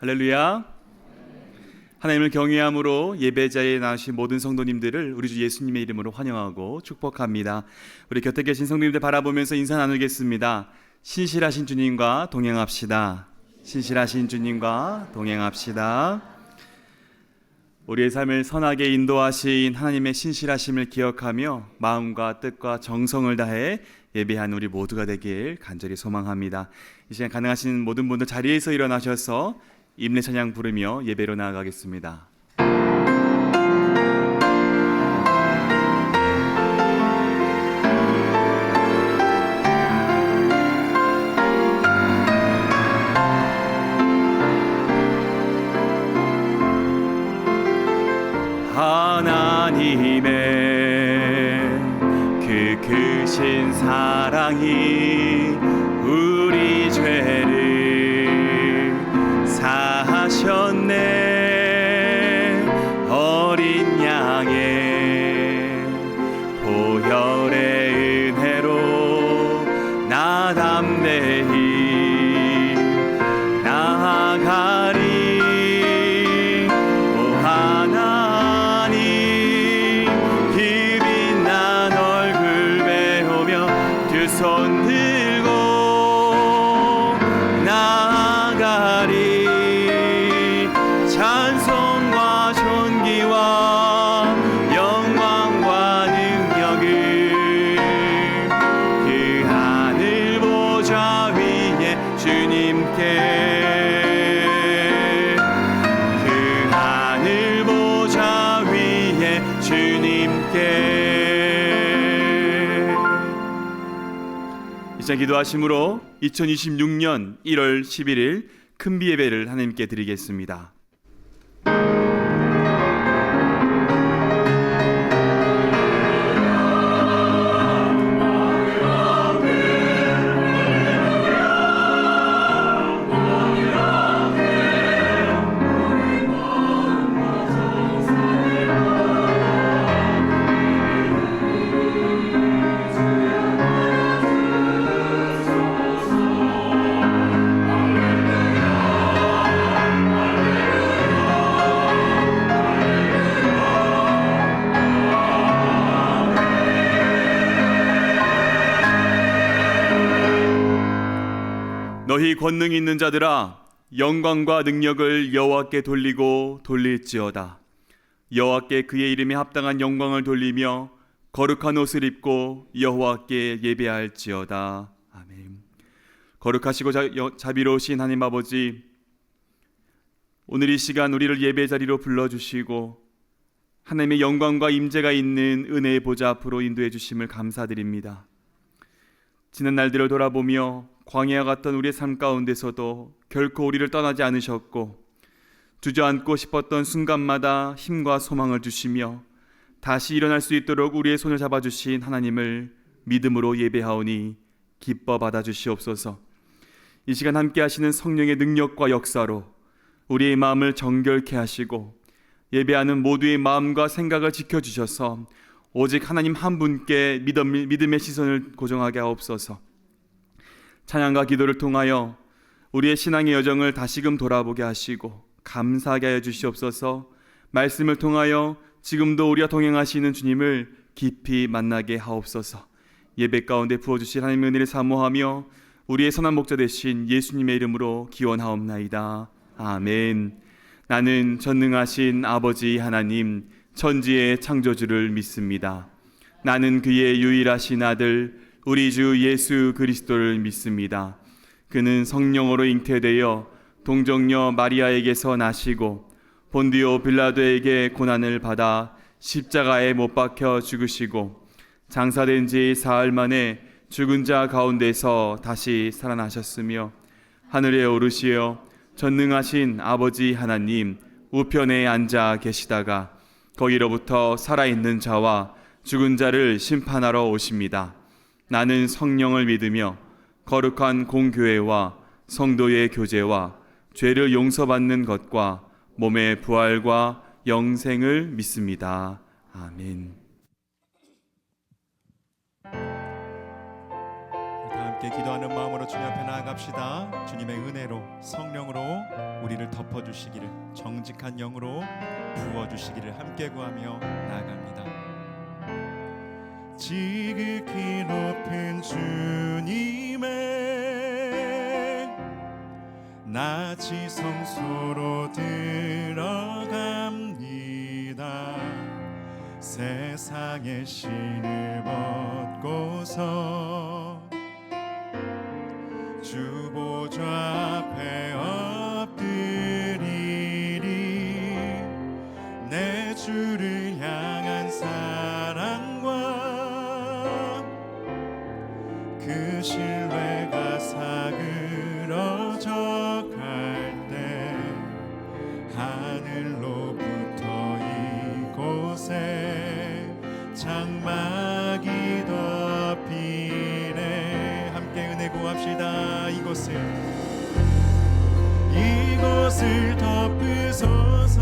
할렐루야. 하나님을 경외함으로 예배자에 나오신 모든 성도님들을 우리 주 예수님의 이름으로 환영하고 축복합니다. 우리 곁에 계신 성도님들 바라보면서 인사 나누겠습니다. 신실하신 주님과 동행합시다. 신실하신 주님과 동행합시다. 우리의 삶을 선하게 인도하신 하나님의 신실하심을 기억하며 마음과 뜻과 정성을 다해 예배한 우리 모두가 되길 간절히 소망합니다. 이 시간 가능하신 모든 분들 자리에서 일어나셔서 임례 찬양 부르며 예배로 나아가겠습니다. 하나님의 그 크신 사랑이 우리 죄를 사하셨네. 어린 양의 보혈의 은혜로 나 담대히 나아가리. 오 하나님 그 빛난 얼굴 배우며 두 손 들고 나아가리. 찬송과 존귀와 영광과 능력을 그 하늘 보좌 위에 주님께, 그 하늘 보좌 위에 주님께. 이제 기도하심으로 2026년 1월 11일 큰비 예배를 하나님께 드리겠습니다. 너희 권능 있는 자들아, 영광과 능력을 여호와께 돌리고 돌릴지어다. 여호와께 그의 이름에 합당한 영광을 돌리며 거룩한 옷을 입고 여호와께 예배할지어다. 아멘. 거룩하시고 자비로우신 하나님 아버지, 오늘 이 시간 우리를 예배 자리로 불러주시고 하나님의 영광과 임재가 있는 은혜의 보좌 앞으로 인도해 주심을 감사드립니다. 지난 날들을 돌아보며 광야와 같던 우리의 삶 가운데서도 결코 우리를 떠나지 않으셨고 주저앉고 싶었던 순간마다 힘과 소망을 주시며 다시 일어날 수 있도록 우리의 손을 잡아주신 하나님을 믿음으로 예배하오니 기뻐 받아주시옵소서. 이 시간 함께 하시는 성령의 능력과 역사로 우리의 마음을 정결케 하시고 예배하는 모두의 마음과 생각을 지켜주셔서 오직 하나님 한 분께 믿음의 시선을 고정하게 하옵소서. 찬양과 기도를 통하여 우리의 신앙의 여정을 다시금 돌아보게 하시고 감사하게 하여 주시옵소서. 말씀을 통하여 지금도 우리와 동행하시는 주님을 깊이 만나게 하옵소서. 예배 가운데 부어주실 하나님의 은혜를 사모하며 우리의 선한 목자 되신 예수님의 이름으로 기원하옵나이다. 아멘. 나는 전능하신 아버지 하나님 천지의 창조주를 믿습니다. 나는 그의 유일하신 아들 우리 주 예수 그리스도를 믿습니다. 그는 성령으로 잉태되어 동정녀 마리아에게서 나시고 본디오 빌라도에게 고난을 받아 십자가에 못 박혀 죽으시고 장사된 지 사흘 만에 죽은 자 가운데서 다시 살아나셨으며 하늘에 오르시어 전능하신 아버지 하나님 우편에 앉아 계시다가 거기로부터 살아있는 자와 죽은 자를 심판하러 오십니다. 나는 성령을 믿으며 거룩한 공교회와 성도의 교제와 죄를 용서받는 것과 몸의 부활과 영생을 믿습니다. 아멘. 함께 기도하는 마음으로 주님 앞에 나아갑시다. 주님의 은혜로 성령으로 우리를 덮어주시기를, 정직한 영으로 부어주시기를 함께 구하며 나아갑니다. 지극히 높은 주님의 낮이 성소로 들어갑니다. 세상의 신을 벗고서 주 보좌 앞에 엎드리리. 내 주를 향한 사랑과 그 신뢰가 사그러져 갈 때 하늘로부터 이곳에 장막이 덮이네. 함께 은혜 구합시다. 이곳을 덮으소서.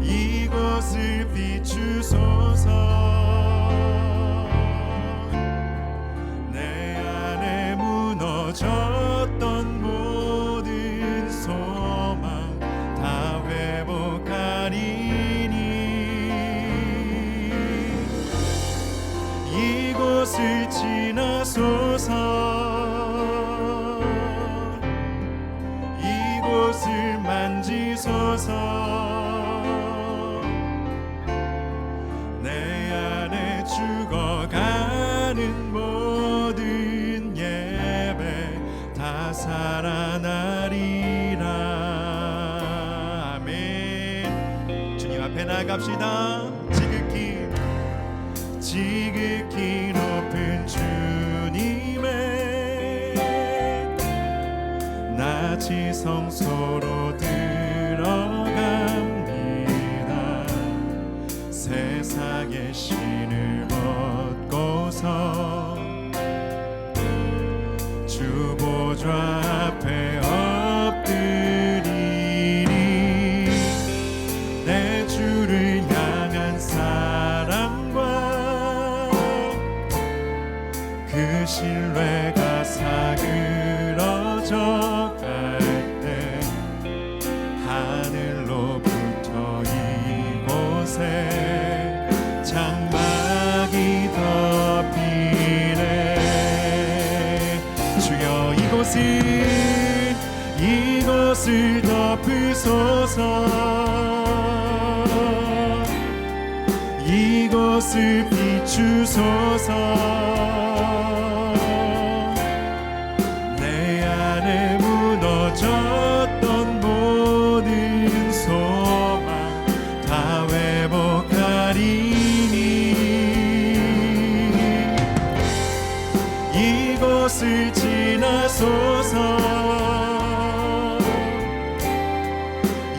이곳을 비추소서. 내 안에 무너졌던 모든 소망 다 회복하리니. 이곳을 지나소서. 이곳을 만지소서. 내 안에 죽어가는 모든 예배 다 살아나리라. 아멘. 주님 앞에 나갑시다. 지극히 높은 주님의 낮이 성소로 들어갑니다. 세상의 신을 벗고서 주 보좌 앞에 엎드리니. 내 주를 향한 사랑과 그 신뢰가 사그러져 갈 때 하늘로부터 이곳에 장막이 덮이네. 주여 이곳을 덮으소서. 이곳을 비추소서. 내 안에 무너졌던 모든 소망 다 회복하리니. 이곳을 지나소서.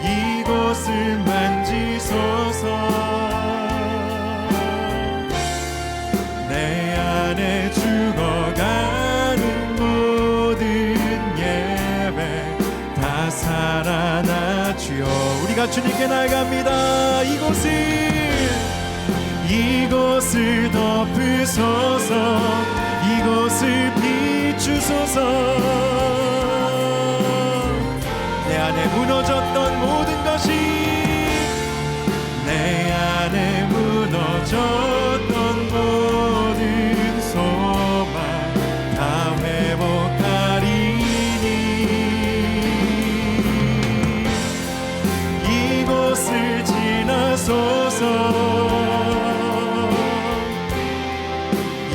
이곳을 만지소서. 내 안에 죽어가는 모든 예배 다 살아나. 주여 우리가 주님께 나아갑니다. 이곳을 덮으소서. 이곳을 비추소서. 내 안에 무너졌던 모든 것이, 내 안에 무너졌던 모든 소망 다 회복하리니. 이곳을 지나소서.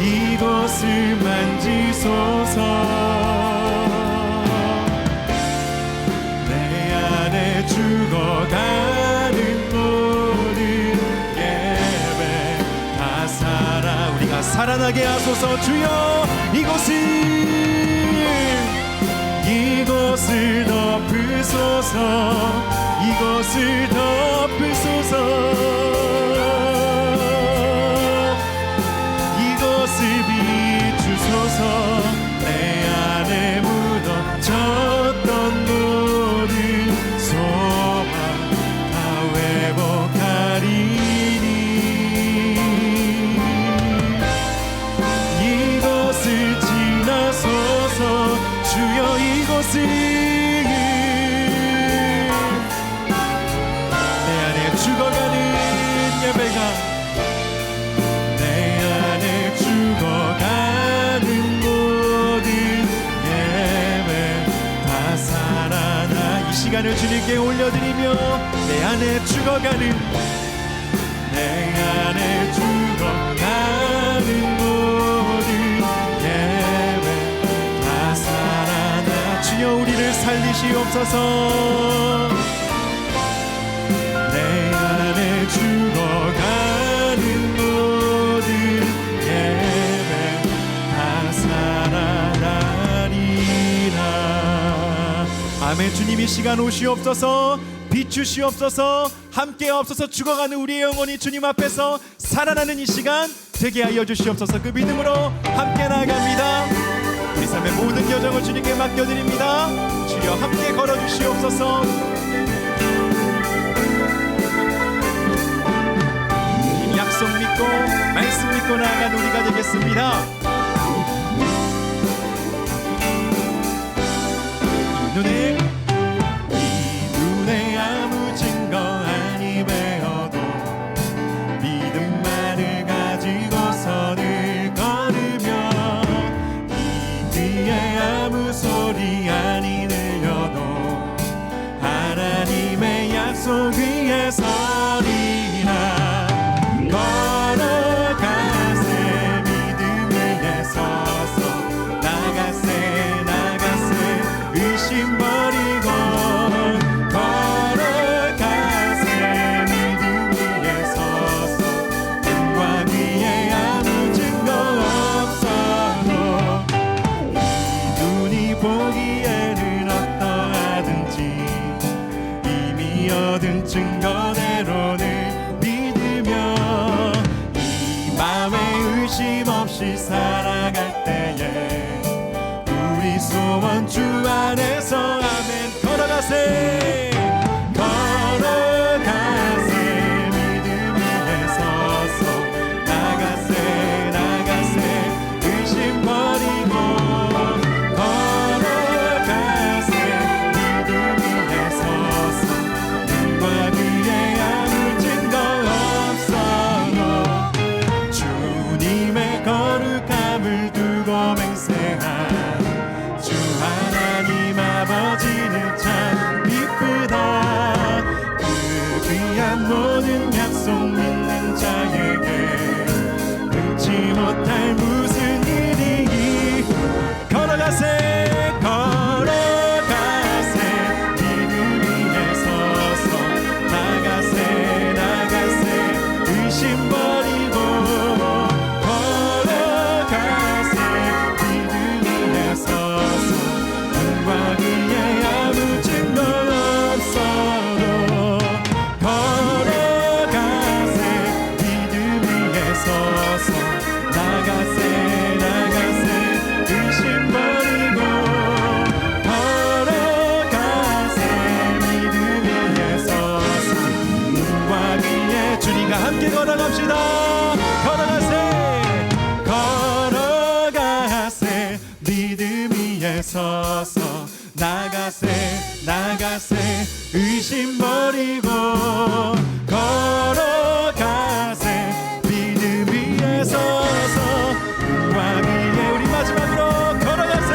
이곳을 만지소서. 내 안에 죽어가는 모든 예배 다 우리가 살아나게 하소서. 주여 이곳을 덮으소서. 이곳을 덮으소서. 이곳을 비추소서. 내 안에 무너졌던 모든 소망 다 회복하리니. 주님께 올려드리며 내 안에 죽어가는 모든 계획 다 살아나 주여 우리를 살리시옵소서. 내 안에 죽어가는 모든 계획 다 살아나리라. 아멘. 주님 이 시간 오시옵소서. 비추시옵소서. 함께 없어서 죽어가는 우리의 영혼이 주님 앞에서 살아나는 이 시간 되게 하여 주시옵소서. 그 믿음으로 함께 나아갑니다. 우리 삶의 모든 여정을 주님께 맡겨드립니다. 주여 함께 걸어주시옵소서. 주님 약속 믿고 말씀 믿고 나아가는 우리가 되겠습니다. 이 눈에 아무 증거 아니 배어도 믿음만을 가지고서는 걸으며 이 귀에 아무 소리 아니 들려도 하나님의 약속 위에 서리라. 걸어가세 믿음 위에 서서 나가세 의심 버리고 걸어가세 믿음 위에 서서 눈과 귀에 아무 증거 없어도 이 눈이 보기에는 어떠하든지 이미 얻은 증거대로는 믿으며 이 마음에 의심 없이 살아갈 때에 우리 소원 주 안에서 아멘. 걸어가세 믿음 위에 서서 나가세 의심 버리고 걸어가세 믿음 위에 서서 눈과 귀에 아무 증거 없어도 주님의 거룩함을 두고 맹세한 하나님 아버지는 참 이쁘다. 그 귀한 모든 약속 믿는 자에게 끊지 못할 무슨 일이. 걸어가세 믿음 위에 서서 나가세 의심 버리고 걸어가세 믿음 위에 서서 눈과 귀에 아무 증거 없어도 걸어가세 믿음 위에 서서 나가세 의심 버리고 걸어가세 믿음 위에 서서 눈과 귀에 주님과 함께 걸어갑시다. 걸어가세 믿음 위에 서서 나가세 의심 버리고 걸어가세 믿음 위에 서서 눈과 귀에 우리 마지막으로 걸어가세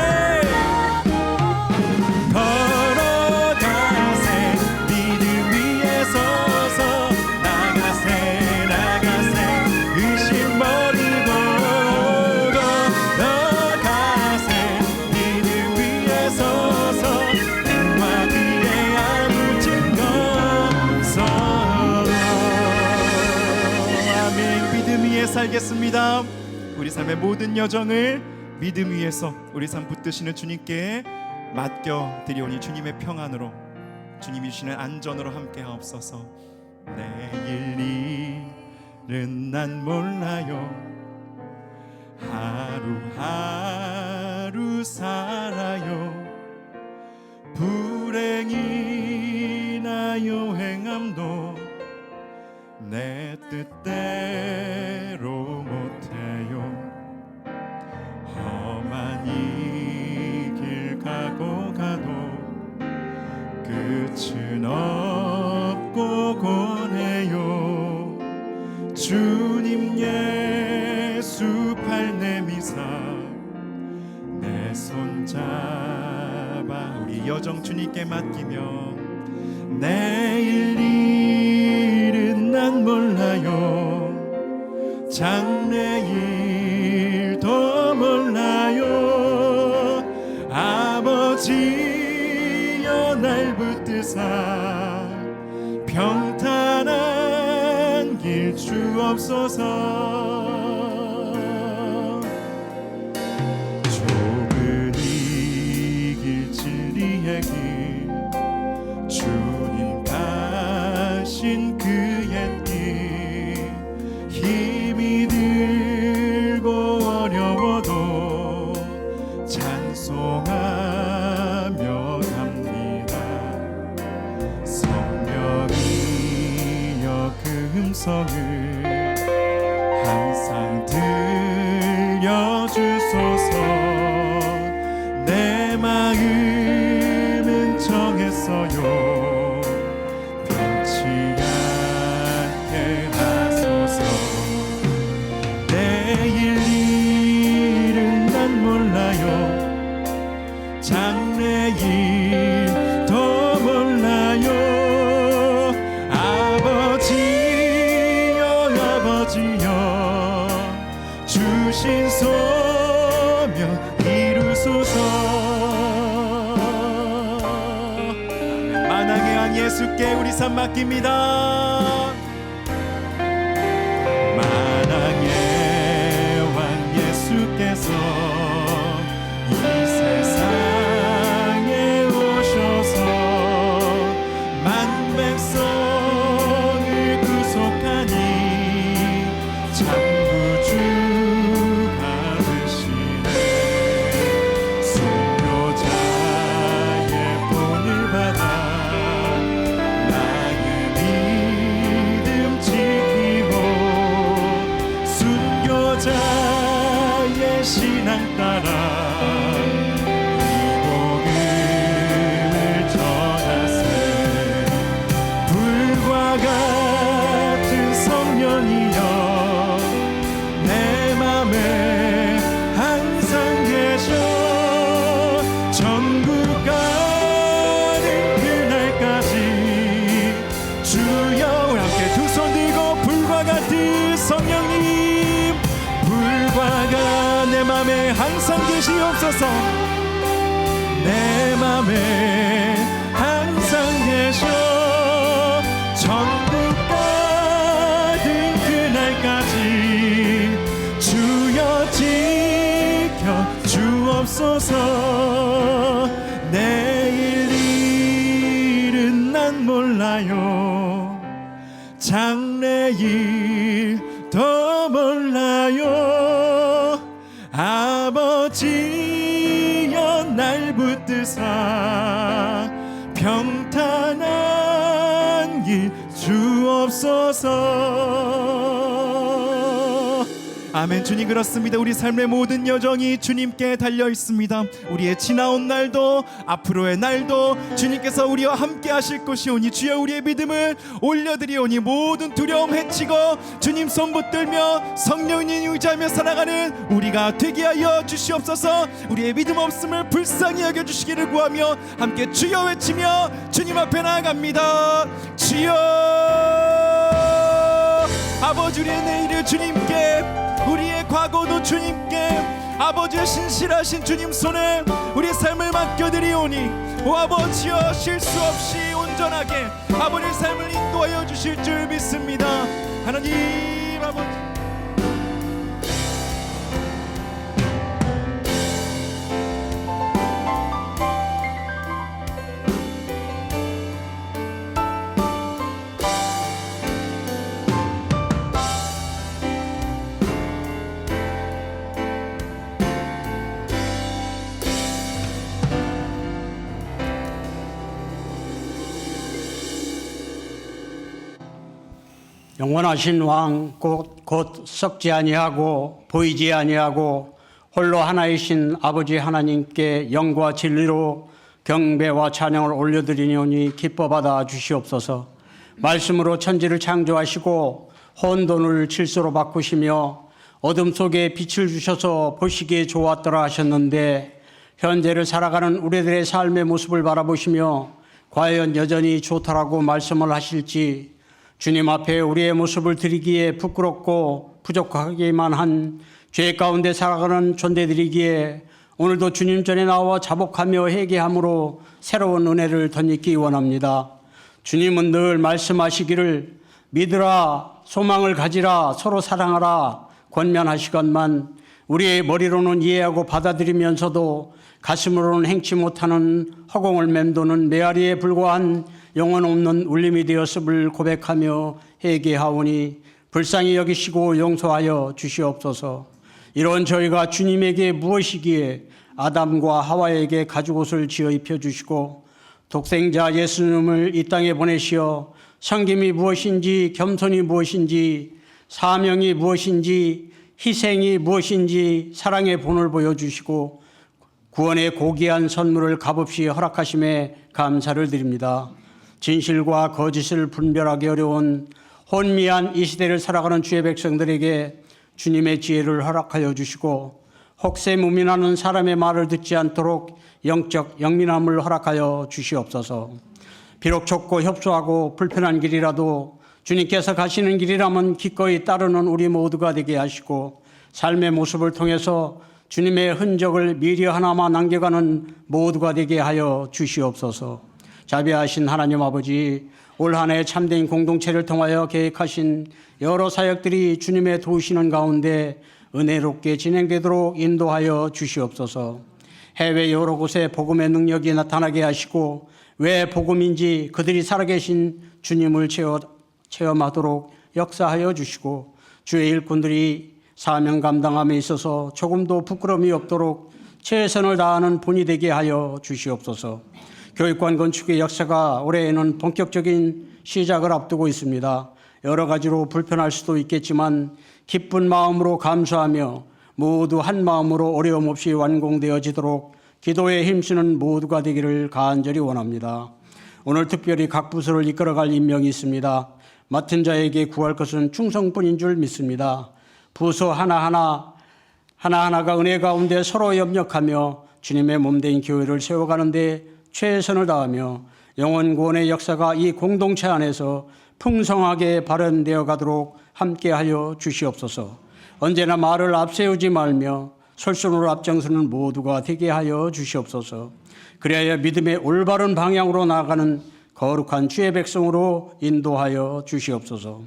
믿음 위에 서서 나가세 의심 버리고 걸어가세 믿음 위에 서서 눈과 귀에 아무 증거 없어도 아멘. 믿음 위에 살겠습니다. 우리 삶의 모든 여정을 믿음 위에서 우리 삶 붙드시는 주님께 맡겨드리오니 주님의 평안으로 주님이 주시는 안전으로 함께 하옵소서. 내일 일은 난 몰라요. 하루하루 살아요. 불행이나 요행함도 내 뜻대로 못해요. 험한 이 길 가고 가도 끝은 없고 권해요. 주님 예수 팔 내미사 내 손잡아 우리 여정 주님께 맡기며 내일 일은 난 몰라요. 장래일도 몰라요. 아버지여 날 붙드사 평탄한 길 주옵소서. 좁은 이 길지리의 길 주님 가신 그의 길 힘이 들고 어려워도 찬송하며 갑니다. 성령이여 그 음성을 항상 들려주소서. 내 마음은 정했어요. 변치 않게 하소서. 내일 일은 난 몰라요. 장래일도 몰라요. 아버지여 아버지여 주신 소명 이루소서. 만왕의 왕 예수께 우리 삶 맡깁니다. 만왕의 왕 예수께서 이 세상에 오셔서 만 백성을 구속하니 참 구주가 되시네. 순교자의 본을 받아 나의 믿음 지키고 순교자의 신앙 따라 이 복음을 전하세. 불과 같은 성령이여 내 맘에 항상 계셔. 천국 가는 그날까지 주여 함께 두 손 들고 불과 같은 성령님 불과가 내 맘에 항상 계시옵소서. 내 맘에 항상 계셔. 천국 가는 그날까지 주여 지켜 주옵소서. 내일 일은 난 몰라요. 장래일도 몰라요. 아버지여 날 붙드사 평탄한 길 주옵소서. 아멘. 주님 그렇습니다. 우리 삶의 모든 여정이 주님께 달려 있습니다. 우리의 지나온 날도 앞으로의 날도 주님께서 우리와 함께 하실 것이오니 주여 우리의 믿음을 올려드리오니 모든 두려움 해치고 주님 손 붙들며 성령님 의지하며 살아가는 우리가 되게 하여 주시옵소서. 우리의 믿음 없음을 불쌍히 여겨주시기를 구하며 함께 주여 외치며 주님 앞에 나아갑니다. 주여 아버지 우리의 내일을 주님께 우리의 과거도 주님께 아버지의 신실하신 주님 손에 우리의 삶을 맡겨드리오니 오 아버지여 실수 없이 온전하게 아버지의 삶을 인도하여 주실 줄 믿습니다. 하나님 아버지 영원하신 왕 곧 썩지 아니하고 보이지 아니하고 홀로 하나이신 아버지 하나님께 영과 진리로 경배와 찬양을 올려드리니 기뻐 받아 주시옵소서. 말씀으로 천지를 창조하시고 혼돈을 질서로 바꾸시며 어둠 속에 빛을 주셔서 보시기에 좋았더라 하셨는데 현재를 살아가는 우리들의 삶의 모습을 바라보시며 과연 여전히 좋다라고 말씀을 하실지 주님 앞에 우리의 모습을 드리기에 부끄럽고 부족하기만 한 죄 가운데 살아가는 존재들이기에 오늘도 주님 전에 나와 자복하며 회개함으로 새로운 은혜를 덧입기 원합니다. 주님은 늘 말씀하시기를 믿으라, 소망을 가지라, 서로 사랑하라 권면하시건만 우리의 머리로는 이해하고 받아들이면서도 가슴으로는 행치 못하는 허공을 맴도는 메아리에 불과한 영혼 없는 울림이 되었음을 고백하며 회개하오니 불쌍히 여기시고 용서하여 주시옵소서. 이런 저희가 주님에게 무엇이기에 아담과 하와에게 가죽옷을 지어 입혀주시고 독생자 예수님을 이 땅에 보내시어 섬김이 무엇인지, 겸손이 무엇인지, 사명이 무엇인지, 희생이 무엇인지 사랑의 본을 보여주시고 구원의 고귀한 선물을 값없이 허락하심에 감사를 드립니다. 진실과 거짓을 분별하기 어려운 혼미한 이 시대를 살아가는 주의 백성들에게 주님의 지혜를 허락하여 주시고 혹세무민하는 사람의 말을 듣지 않도록 영적 영민함을 허락하여 주시옵소서. 비록 좁고 협소하고 불편한 길이라도 주님께서 가시는 길이라면 기꺼이 따르는 우리 모두가 되게 하시고 삶의 모습을 통해서 주님의 흔적을 미리 하나마 남겨가는 모두가 되게 하여 주시옵소서. 자비하신 하나님 아버지, 올 한 해 참된 공동체를 통하여 계획하신 여러 사역들이 주님의 도우시는 가운데 은혜롭게 진행되도록 인도하여 주시옵소서. 해외 여러 곳에 복음의 능력이 나타나게 하시고 왜 복음인지 그들이 살아계신 주님을 체험하도록 역사하여 주시고 주의 일꾼들이 사명 감당함에 있어서 조금도 부끄러움이 없도록 최선을 다하는 본이 되게 하여 주시옵소서. 교육관 건축의 역사가 올해에는 본격적인 시작을 앞두고 있습니다. 여러 가지로 불편할 수도 있겠지만 기쁜 마음으로 감사하며 모두 한 마음으로 어려움 없이 완공되어지도록 기도에 힘쓰는 모두가 되기를 간절히 원합니다. 오늘 특별히 각 부서를 이끌어갈 임명이 있습니다. 맡은 자에게 구할 것은 충성뿐인 줄 믿습니다. 부서 하나하나가 은혜 가운데 서로 협력하며 주님의 몸된 교회를 세워가는 데 최선을 다하며 영혼 구원의 역사가 이 공동체 안에서 풍성하게 발현되어 가도록 함께하여 주시옵소서. 언제나 말을 앞세우지 말며 솔선으로 앞장서는 모두가 되게 하여 주시옵소서. 그래야 믿음의 올바른 방향으로 나아가는 거룩한 주의 백성으로 인도하여 주시옵소서.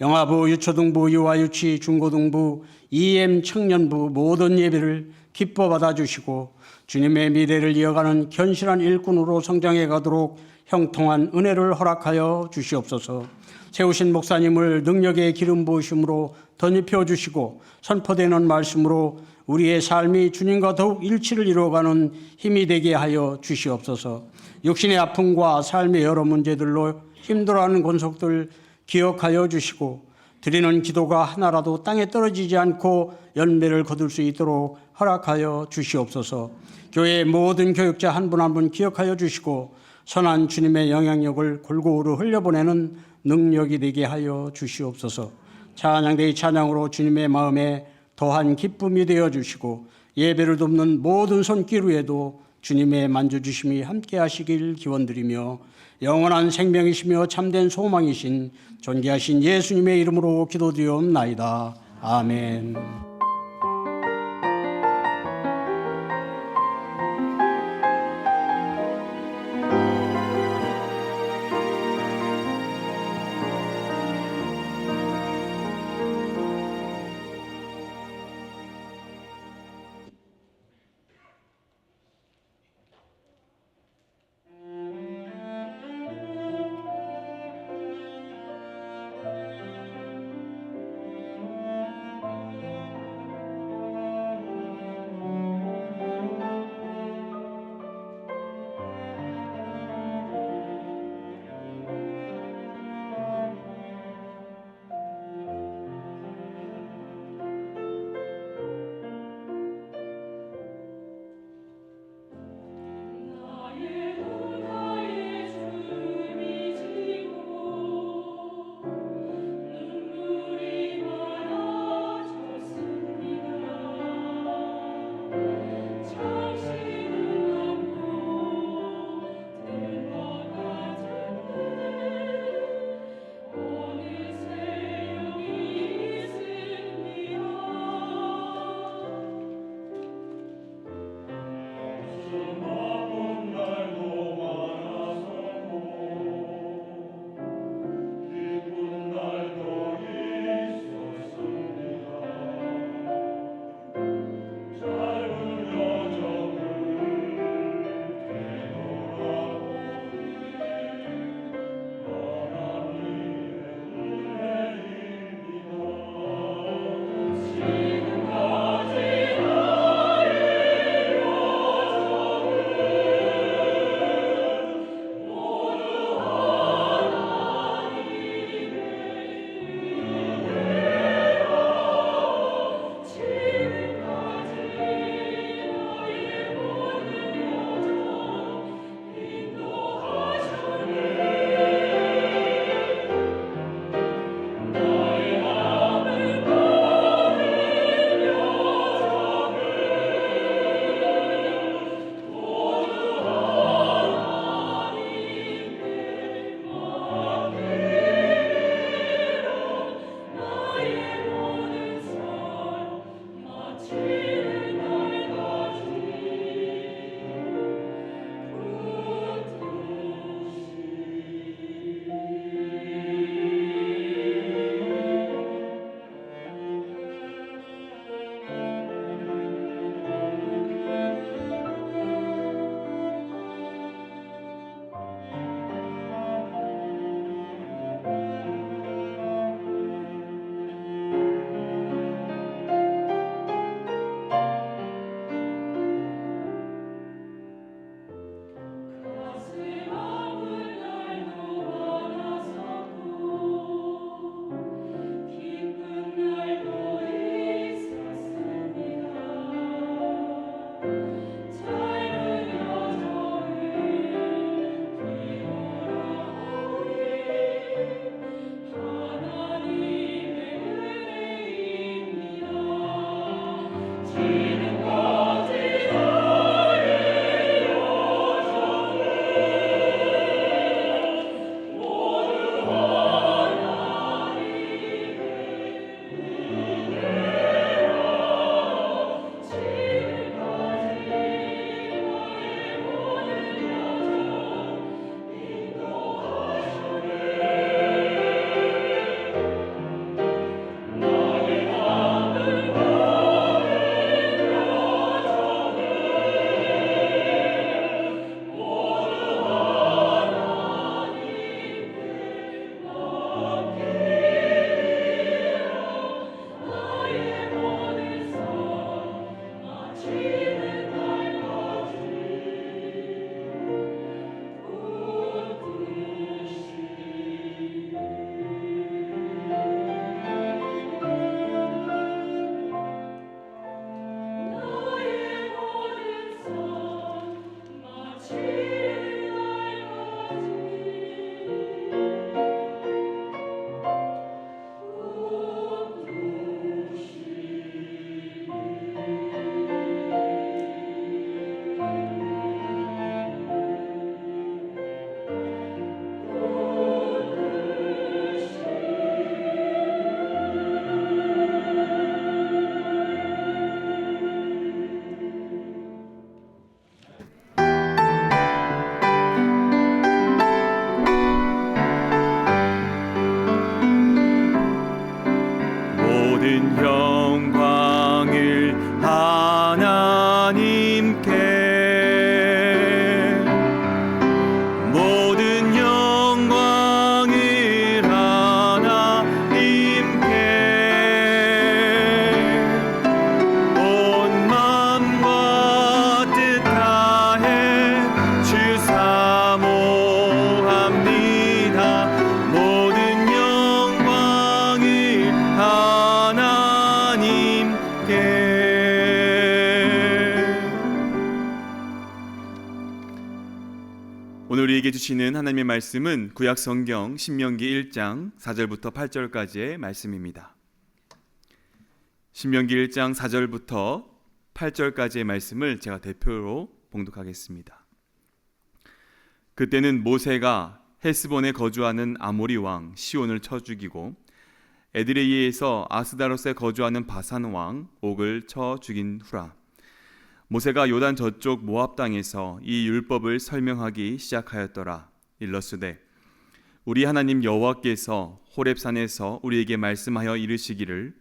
영아부, 유초등부, 유아유치, 중고등부, EM 청년부 모든 예배를 기뻐 받아주시고 주님의 미래를 이어가는 견실한 일꾼으로 성장해 가도록 형통한 은혜를 허락하여 주시옵소서. 세우신 목사님을 능력의 기름 부으심으로 덧입혀 주시고 선포되는 말씀으로 우리의 삶이 주님과 더욱 일치를 이루어가는 힘이 되게 하여 주시옵소서. 육신의 아픔과 삶의 여러 문제들로 힘들어하는 권속들 기억하여 주시고 드리는 기도가 하나라도 땅에 떨어지지 않고 열매를 거둘 수 있도록 허락하여 주시옵소서. 교회의 모든 교육자 한 분 한 분 기억하여 주시고 선한 주님의 영향력을 골고루 흘려보내는 능력이 되게 하여 주시옵소서. 찬양대의 찬양으로 주님의 마음에 더한 기쁨이 되어 주시고 예배를 돕는 모든 손길 위에도 주님의 만져주심이 함께 하시길 기원드리며 영원한 생명이시며 참된 소망이신 존귀하신 예수님의 이름으로 기도드리옵나이다. 아멘. 모든 영광을 하나님께, 모든 영광을 하나님께, 온 마음과 뜻 다해 주 사모합니다. 모든 영광을 하나님께. 오늘 우리에게 주시는 하나님의 말씀은 구약 성경 신명기 1장 4절부터 8절까지의 말씀입니다. 신명기 1장 4절부터 8절까지의 말씀을 제가 대표로 봉독하겠습니다. 그때는 모세가 헤스본에 거주하는 아모리 왕 시온을 쳐 죽이고 에드레이에서 아스다롯에 거주하는 바산 왕 옥을 쳐 죽인 후라. 모세가 요단 저쪽 모압 땅에서 이 율법을 설명하기 시작하였더라. 일러스되 우리 하나님 여호와께서 호렙산에서 우리에게 말씀하여 이르시기를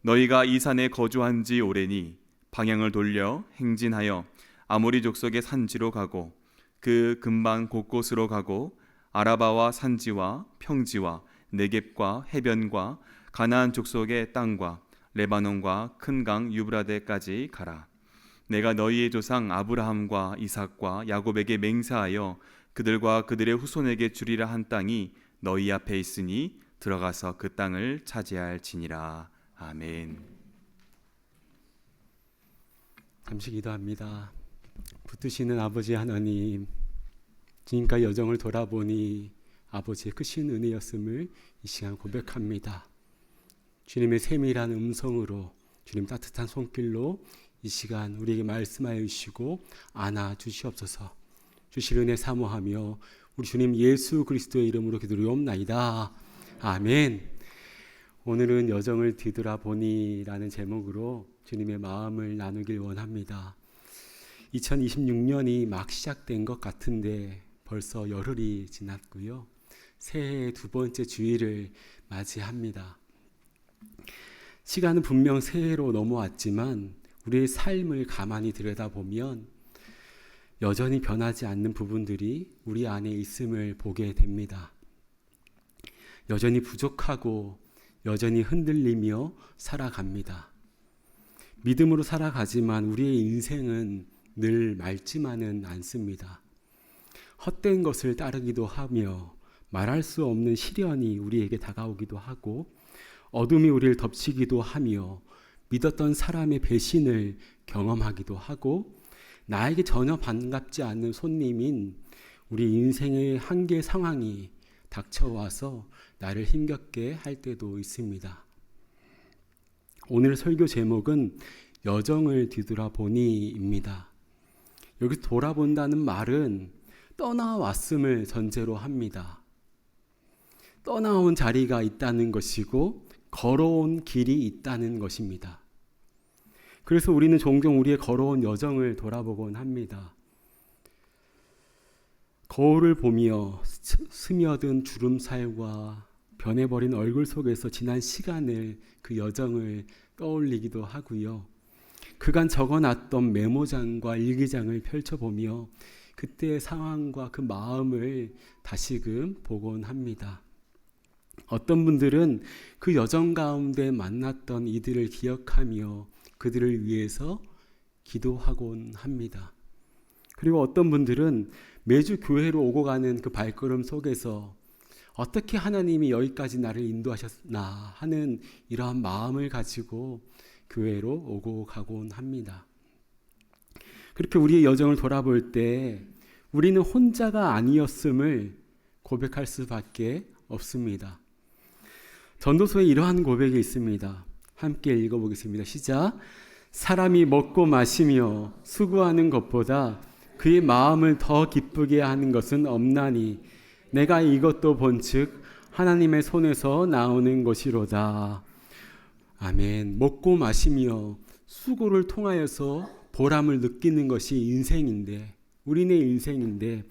너희가 이 산에 거주한 지 오래니 방향을 돌려 행진하여 아모리 족속의 산지로 가고 그 근방 곳곳으로 가고 아라바와 산지와 평지와 네겝과 해변과 가나안 족속의 땅과 레바논과 큰 강 유브라데까지 가라. 내가 너희의 조상 아브라함과 이삭과 야곱에게 맹세하여 그들과 그들의 후손에게 주리라 한 땅이 너희 앞에 있으니 들어가서 그 땅을 차지할지니라. 아멘. 잠시 기도합니다. 붙드시는 아버지 하나님, 지금까지 여정을 돌아보니 아버지의 크신 은혜였음을 이 시간 고백합니다. 주님의 세밀한 음성으로, 주님 따뜻한 손길로 이 시간 우리에게 말씀하여 주시고 안아주시옵소서. 주실 은혜 사모하며 우리 주님 예수 그리스도의 이름으로 기도드리옵나이다. 아멘. 오늘은 여정을 뒤돌아보니 라는 제목으로 주님의 마음을 나누길 원합니다. 2026년이 막 시작된 것 같은데 벌써 열흘이 지났고요. 새해의 두 번째 주일을 맞이합니다. 시간은 분명 새해로 넘어왔지만 우리의 삶을 가만히 들여다보면 여전히 변하지 않는 부분들이 우리 안에 있음을 보게 됩니다. 여전히 부족하고 여전히 흔들리며 살아갑니다. 믿음으로 살아가지만 우리의 인생은 늘 맑지만은 않습니다. 헛된 것을 따르기도 하며 말할 수 없는 시련이 우리에게 다가오기도 하고 어둠이 우리를 덮치기도 하며 믿었던 사람의 배신을 경험하기도 하고 나에게 전혀 반갑지 않는 손님인 우리 인생의 한계 상황이 닥쳐와서 나를 힘겹게 할 때도 있습니다. 오늘 설교 제목은 여정을 뒤돌아보니입니다. 여기 돌아본다는 말은 떠나왔음을 전제로 합니다. 떠나온 자리가 있다는 것이고 걸어온 길이 있다는 것입니다. 그래서 우리는 종종 우리의 걸어온 여정을 돌아보곤 합니다. 거울을 보며 스며든 주름살과 변해버린 얼굴 속에서 지난 시간을, 그 여정을 떠올리기도 하고요. 그간 적어놨던 메모장과 일기장을 펼쳐보며 그때의 상황과 그 마음을 다시금 보곤 합니다. 어떤 분들은 그 여정 가운데 만났던 이들을 기억하며 그들을 위해서 기도하곤 합니다. 그리고 어떤 분들은 매주 교회로 오고 가는 그 발걸음 속에서 어떻게 하나님이 여기까지 나를 인도하셨나 하는 이러한 마음을 가지고 교회로 오고 가곤 합니다. 그렇게 우리의 여정을 돌아볼 때 우리는 혼자가 아니었음을 고백할 수밖에 없습니다. 전도서에 이러한 고백이 있습니다. 함께 읽어보겠습니다. 시작. 사람이 먹고 마시며 수고하는 것보다 그의 마음을 더 기쁘게 하는 것은 없나니 내가 이것도 본즉 하나님의 손에서 나오는 것이로다. 아멘. 먹고 마시며 수고를 통하여서 보람을 느끼는 것이 인생인데, 우리네 인생인데,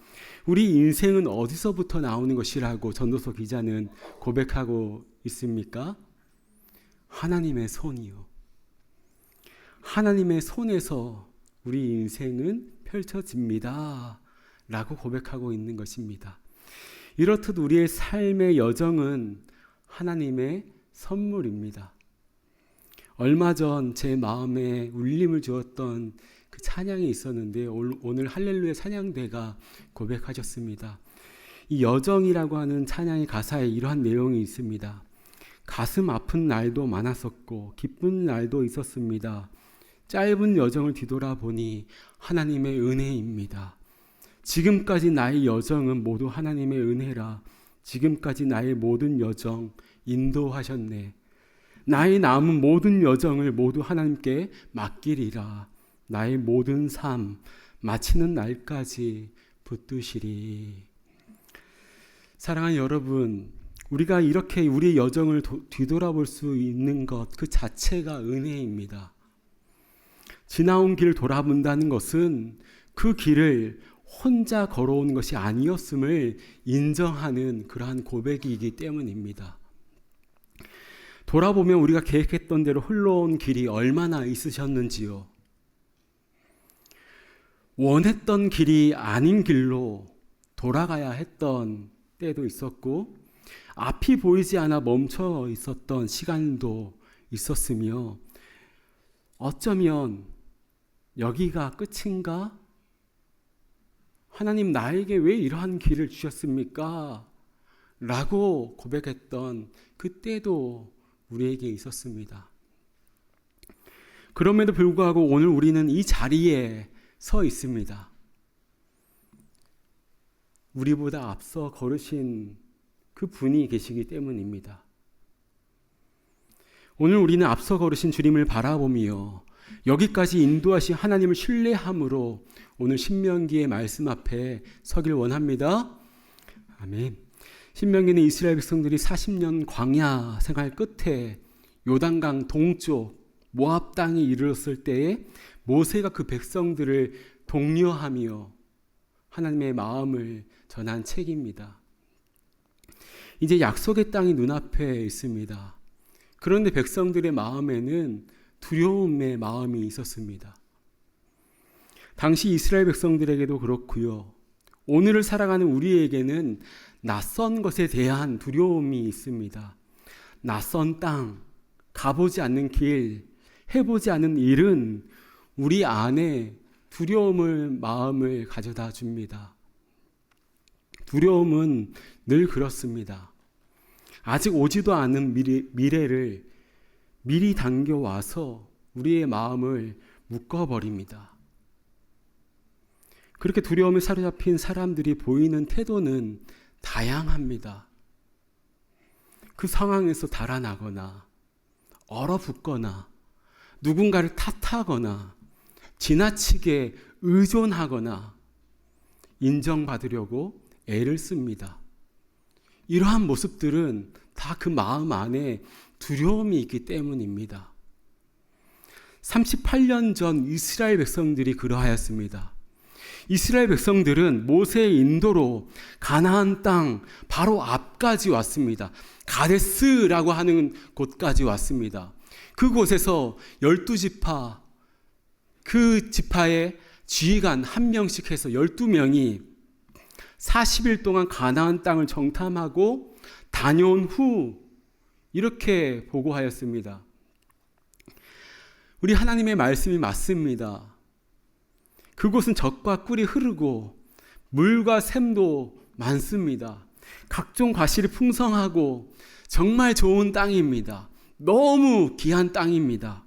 우리 인생은 어디서부터 나오는 것이라고 전도서 기자는 고백하고 있습니까? 하나님의 손이요. 하나님의 손에서 우리 인생은 펼쳐집니다. 라고 고백하고 있는 것입니다. 이렇듯 우리의 삶의 여정은 하나님의 선물입니다. 얼마 전 제 마음에 울림을 주었던 그 찬양이 있었는데 오늘 할렐루야 찬양대가 고백하셨습니다. 이 여정이라고 하는 찬양의 가사에 이러한 내용이 있습니다. 가슴 아픈 날도 많았었고 기쁜 날도 있었습니다. 짧은 여정을 뒤돌아보니 하나님의 은혜입니다. 지금까지 나의 여정은 모두 하나님의 은혜라. 지금까지 나의 모든 여정 인도하셨네. 나의 남은 모든 여정을 모두 하나님께 맡기리라. 나의 모든 삶 마치는 날까지 붙드시리. 사랑하는 여러분, 우리가 이렇게 우리의 여정을 뒤돌아볼 수 있는 것 그 자체가 은혜입니다. 지나온 길을 돌아본다는 것은 그 길을 혼자 걸어온 것이 아니었음을 인정하는 그러한 고백이기 때문입니다. 돌아보면 우리가 계획했던 대로 흘러온 길이 얼마나 있으셨는지요. 원했던 길이 아닌 길로 돌아가야 했던 때도 있었고 앞이 보이지 않아 멈춰 있었던 시간도 있었으며 어쩌면 여기가 끝인가? 하나님 나에게 왜 이러한 길을 주셨습니까? 라고 고백했던 그때도 우리에게 있었습니다. 그럼에도 불구하고 오늘 우리는 이 자리에 서 있습니다. 우리보다 앞서 걸으신 그 분이 계시기 때문입니다. 오늘 우리는 앞서 걸으신 주님을 바라보며 여기까지 인도하신 하나님을 신뢰함으로 오늘 신명기의 말씀 앞에 서길 원합니다. 아멘. 신명기는 이스라엘 백성들이 40년 광야 생활 끝에 요단강 동쪽 모압 땅에 이르렀을 때에 모세가 그 백성들을 독려하며 하나님의 마음을 전한 책입니다. 이제 약속의 땅이 눈앞에 있습니다. 그런데 백성들의 마음에는 두려움의 마음이 있었습니다. 당시 이스라엘 백성들에게도 그렇고요. 오늘을 살아가는 우리에게는 낯선 것에 대한 두려움이 있습니다. 낯선 땅, 가보지 않는 길, 해보지 않은 일은 우리 안에 두려움을 마음을 가져다 줍니다. 두려움은 늘 그렇습니다. 아직 오지도 않은 미래를 미리 당겨와서 우리의 마음을 묶어버립니다. 그렇게 두려움에 사로잡힌 사람들이 보이는 태도는 다양합니다. 그 상황에서 달아나거나 얼어붙거나 누군가를 탓하거나 지나치게 의존하거나 인정받으려고 애를 씁니다. 이러한 모습들은 다 그 마음 안에 두려움이 있기 때문입니다. 38년 전 이스라엘 백성들이 그러하였습니다. 이스라엘 백성들은 모세의 인도로 가나안 땅 바로 앞까지 왔습니다. 가데스라고 하는 곳까지 왔습니다. 그곳에서 12지파, 그 지파의 지휘관 한 명씩 해서 12명이 40일 동안 가나안 땅을 정탐하고 다녀온 후 이렇게 보고하였습니다. 우리 하나님의 말씀이 맞습니다. 그곳은 젖과 꿀이 흐르고 물과 샘도 많습니다. 각종 과실이 풍성하고 정말 좋은 땅입니다. 너무 귀한 땅입니다.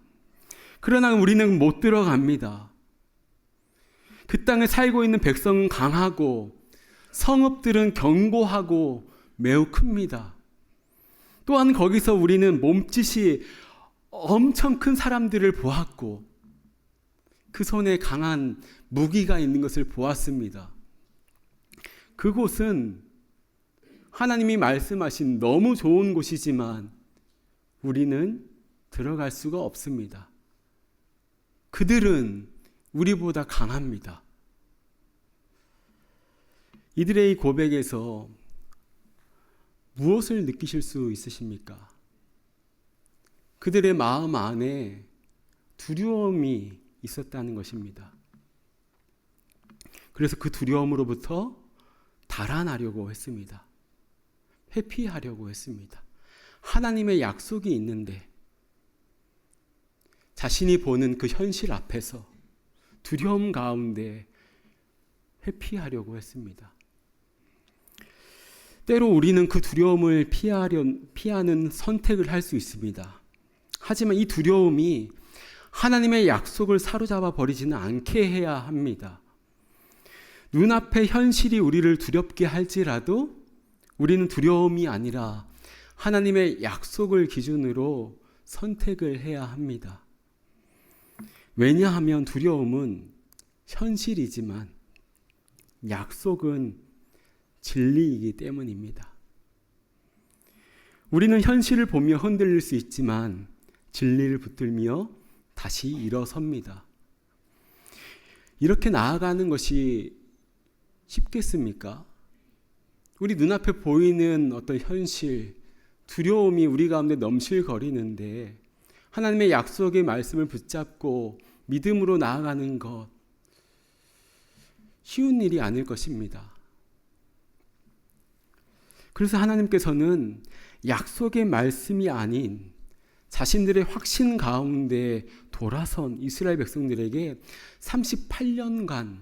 그러나 우리는 못 들어갑니다. 그 땅에 살고 있는 백성은 강하고 성읍들은 견고하고 매우 큽니다. 또한 거기서 우리는 몸짓이 엄청 큰 사람들을 보았고 그 손에 강한 무기가 있는 것을 보았습니다. 그곳은 하나님이 말씀하신 너무 좋은 곳이지만 우리는 들어갈 수가 없습니다. 그들은 우리보다 강합니다. 이들의 이 고백에서 무엇을 느끼실 수 있으십니까? 그들의 마음 안에 두려움이 있었다는 것입니다. 그래서 그 두려움으로부터 달아나려고 했습니다. 회피하려고 했습니다. 하나님의 약속이 있는데 자신이 보는 그 현실 앞에서 두려움 가운데 회피하려고 했습니다. 때로 우리는 그 두려움을 피하는 선택을 할 수 있습니다. 하지만 이 두려움이 하나님의 약속을 사로잡아 버리지는 않게 해야 합니다. 눈앞의 현실이 우리를 두렵게 할지라도 우리는 두려움이 아니라 하나님의 약속을 기준으로 선택을 해야 합니다. 왜냐하면 두려움은 현실이지만 약속은 진리이기 때문입니다. 우리는 현실을 보며 흔들릴 수 있지만 진리를 붙들며 다시 일어섭니다. 이렇게 나아가는 것이 쉽겠습니까? 우리 눈앞에 보이는 어떤 현실, 두려움이 우리 가운데 넘실거리는데 하나님의 약속의 말씀을 붙잡고 믿음으로 나아가는 것 쉬운 일이 아닐 것입니다. 그래서 하나님께서는 약속의 말씀이 아닌 자신들의 확신 가운데 돌아선 이스라엘 백성들에게 38년간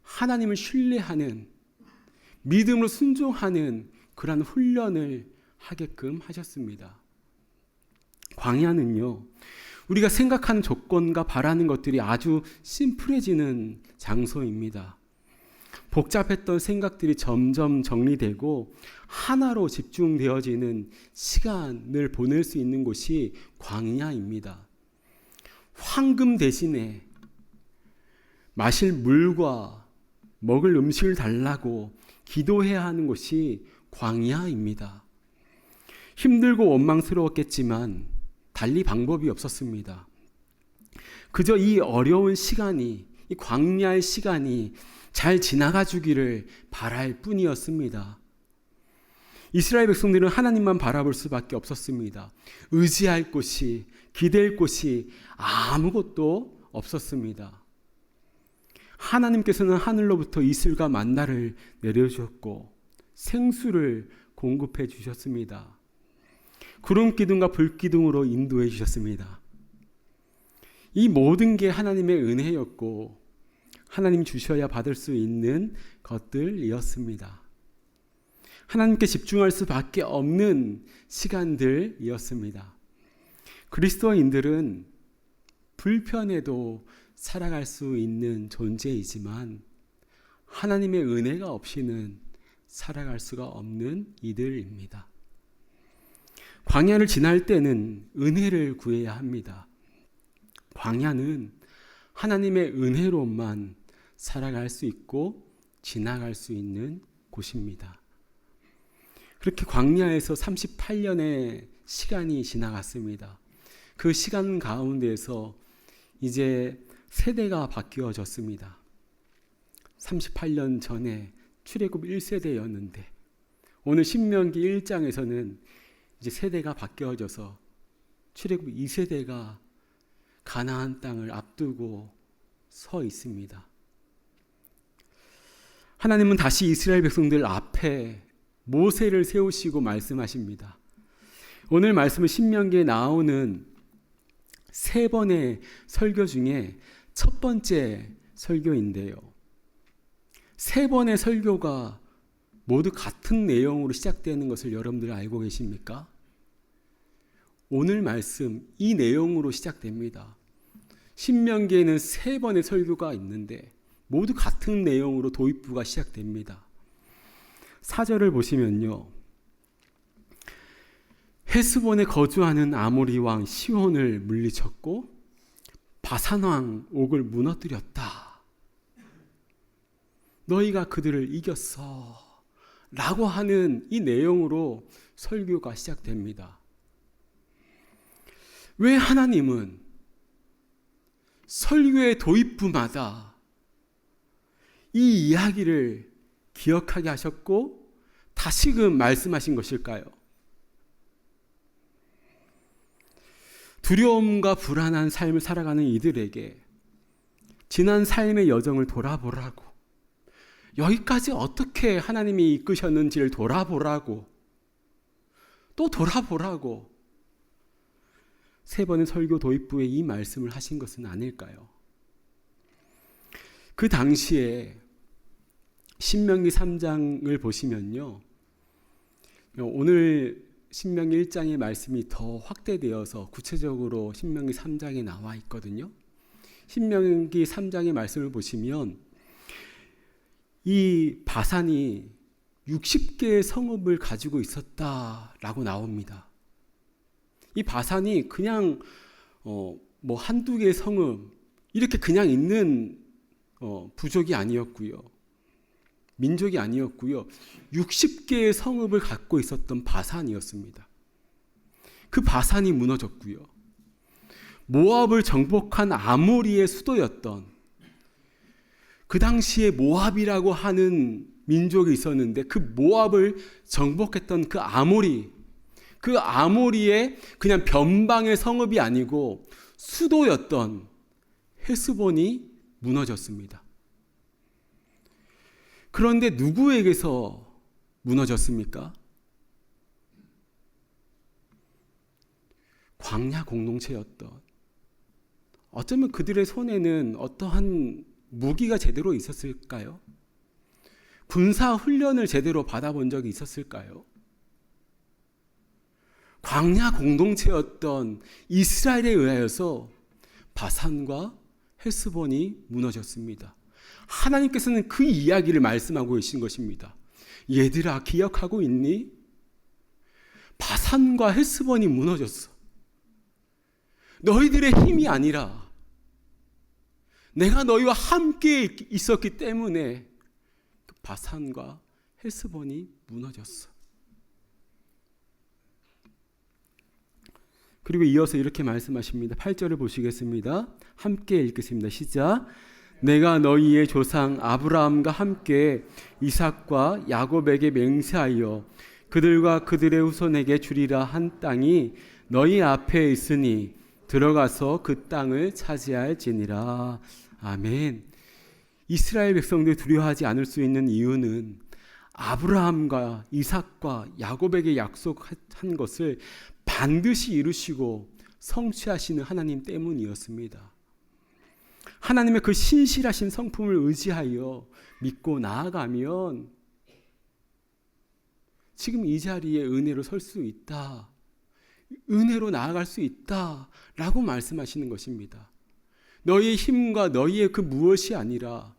하나님을 신뢰하는 믿음으로 순종하는 그러한 훈련을 하게끔 하셨습니다. 광야는요, 우리가 생각하는 조건과 바라는 것들이 아주 심플해지는 장소입니다. 복잡했던 생각들이 점점 정리되고 하나로 집중되어지는 시간을 보낼 수 있는 곳이 광야입니다. 황금 대신에 마실 물과 먹을 음식을 달라고 기도해야 하는 곳이 광야입니다. 힘들고 원망스러웠겠지만 달리 방법이 없었습니다. 그저 이 어려운 시간이, 이 광야의 시간이 잘 지나가 주기를 바랄 뿐이었습니다. 이스라엘 백성들은 하나님만 바라볼 수밖에 없었습니다. 의지할 곳이, 기댈 곳이 아무것도 없었습니다. 하나님께서는 하늘로부터 이슬과 만나를 내려주셨고 생수를 공급해 주셨습니다. 구름 기둥과 불 기둥으로 인도해 주셨습니다. 이 모든 게 하나님의 은혜였고 하나님 주셔야 받을 수 있는 것들이었습니다. 하나님께 집중할 수밖에 없는 시간들이었습니다. 그리스도인들은 불편해도 살아갈 수 있는 존재이지만 하나님의 은혜가 없이는 살아갈 수가 없는 이들입니다. 광야를 지날 때는 은혜를 구해야 합니다. 광야는 하나님의 은혜로만 살아갈 수 있고 지나갈 수 있는 곳입니다. 그렇게 광야에서 38년의 시간이 지나갔습니다. 그 시간 가운데에서 이제 세대가 바뀌어졌습니다. 38년 전에 출애굽 1세대였는데 오늘 신명기 1장에서는 이제 세대가 바뀌어져서 출애굽 2세대가 가나안 땅을 앞두고 서 있습니다. 하나님은 다시 이스라엘 백성들 앞에 모세를 세우시고 말씀하십니다. 오늘 말씀은 신명기에 나오는 3번의 설교 중에 첫 번째 설교인데요. 3번의 설교가 모두 같은 내용으로 시작되는 것을 여러분들 알고 계십니까? 오늘 말씀 이 내용으로 시작됩니다. 신명기에는 3번의 설교가 있는데 모두 같은 내용으로 도입부가 시작됩니다. 4절을 보시면요. 헤스본에 거주하는 아모리 왕 시혼을 물리쳤고 바산 왕 옥을 무너뜨렸다. 너희가 그들을 이겼어. 라고 하는 이 내용으로 설교가 시작됩니다. 왜 하나님은 설교의 도입부마다 이 이야기를 기억하게 하셨고 다시금 말씀하신 것일까요? 두려움과 불안한 삶을 살아가는 이들에게 지난 삶의 여정을 돌아보라고, 여기까지 어떻게 하나님이 이끄셨는지를 돌아보라고, 또 돌아보라고 3번의 설교 도입부에 이 말씀을 하신 것은 아닐까요? 그 당시에 신명기 3장을 보시면요, 오늘 신명기 1장의 말씀이 더 확대되어서 구체적으로 신명기 3장에 나와 있거든요. 신명기 3장의 말씀을 보시면 이 바산이 60개의 성읍을 가지고 있었다라고 나옵니다. 이 바산이 그냥 뭐 한두 개의 성읍 이렇게 그냥 있는 부족이 아니었고요. 민족이 아니었고요. 60개의 성읍을 갖고 있었던 바산이었습니다. 그 바산이 무너졌고요. 모압을 정복한 아모리의 수도였던, 그 당시에 모압이라고 하는 민족이 있었는데 그 모압을 정복했던 그 아모리의 그냥 변방의 성읍이 아니고 수도였던 헤스본이 무너졌습니다. 그런데 누구에게서 무너졌습니까? 광야 공동체였던, 어쩌면 그들의 손에는 어떠한 무기가 제대로 있었을까요? 군사 훈련을 제대로 받아본 적이 있었을까요? 광야 공동체였던 이스라엘에 의하여서 바산과 헤스본이 무너졌습니다. 하나님께서는 그 이야기를 말씀하고 계신 것입니다. 얘들아, 기억하고 있니? 바산과 헤스본이 무너졌어. 너희들의 힘이 아니라 내가 너희와 함께 있었기 때문에 그 바산과 헤스본이 무너졌어. 그리고 이어서 이렇게 말씀하십니다. 8절을 보시겠습니다. 함께 읽겠습니다. 시작. 내가 너희의 조상 아브라함과 함께 이삭과 야곱에게 맹세하여 그들과 그들의 후손에게 주리라 한 땅이 너희 앞에 있으니 들어가서 그 땅을 차지할지니라. 아멘. 이스라엘 백성들이 두려워하지 않을 수 있는 이유는 아브라함과 이삭과 야곱에게 약속한 것을 반드시 이루시고 성취하시는 하나님 때문이었습니다. 하나님의 그 신실하신 성품을 의지하여 믿고 나아가면 지금 이 자리에 은혜로 설 수 있다, 은혜로 나아갈 수 있다 라고 말씀하시는 것입니다. 너희의 힘과 너희의 그 무엇이 아니라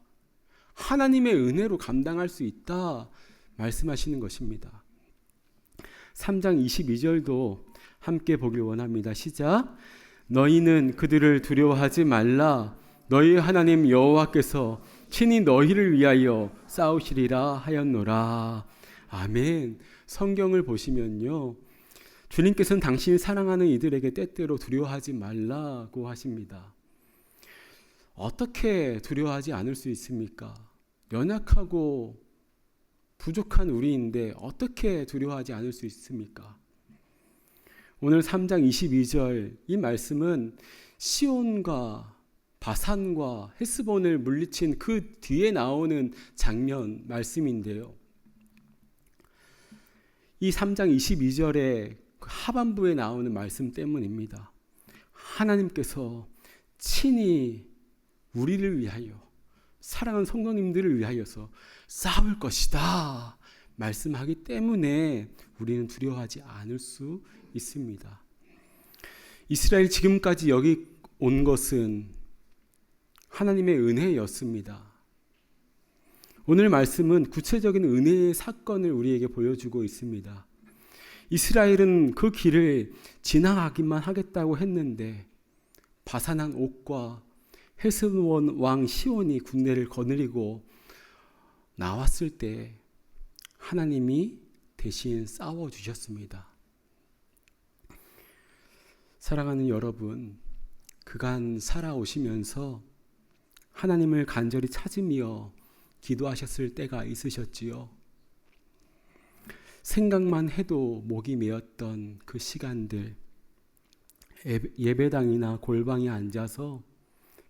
하나님의 은혜로 감당할 수 있다 말씀하시는 것입니다. 3장 22절도 함께 보길 원합니다. 시작. 너희는 그들을 두려워하지 말라. 너희 하나님 여호와께서 친히 너희를 위하여 싸우시리라 하였노라. 아멘. 성경을 보시면요, 주님께서는 당신이 사랑하는 이들에게 때때로 두려워하지 말라고 하십니다. 어떻게 두려워하지 않을 수 있습니까? 연약하고 부족한 우리인데 어떻게 두려워하지 않을 수 있습니까? 오늘 3장 22절 이 말씀은 시온과 바산과 헤스본을 물리친 그 뒤에 나오는 장면 말씀인데요. 이 3장 22절의 하반부에 나오는 말씀 때문입니다. 하나님께서 친히 우리를 위하여, 사랑하는 성도님들을 위하여서 싸울 것이다 말씀하기 때문에 우리는 두려워하지 않을 수 있습니다. 이스라엘이 지금까지 여기 온 것은 하나님의 은혜였습니다. 오늘 말씀은 구체적인 은혜의 사건을 우리에게 보여주고 있습니다. 이스라엘은 그 길을 지나가기만 하겠다고 했는데 바산한 옥과 헤스본 왕 시온이 군대를 거느리고 나왔을 때 하나님이 대신 싸워주셨습니다. 사랑하는 여러분, 그간 살아오시면서 하나님을 간절히 찾으며 기도하셨을 때가 있으셨지요. 생각만 해도 목이 메었던 그 시간들, 예배당이나 골방에 앉아서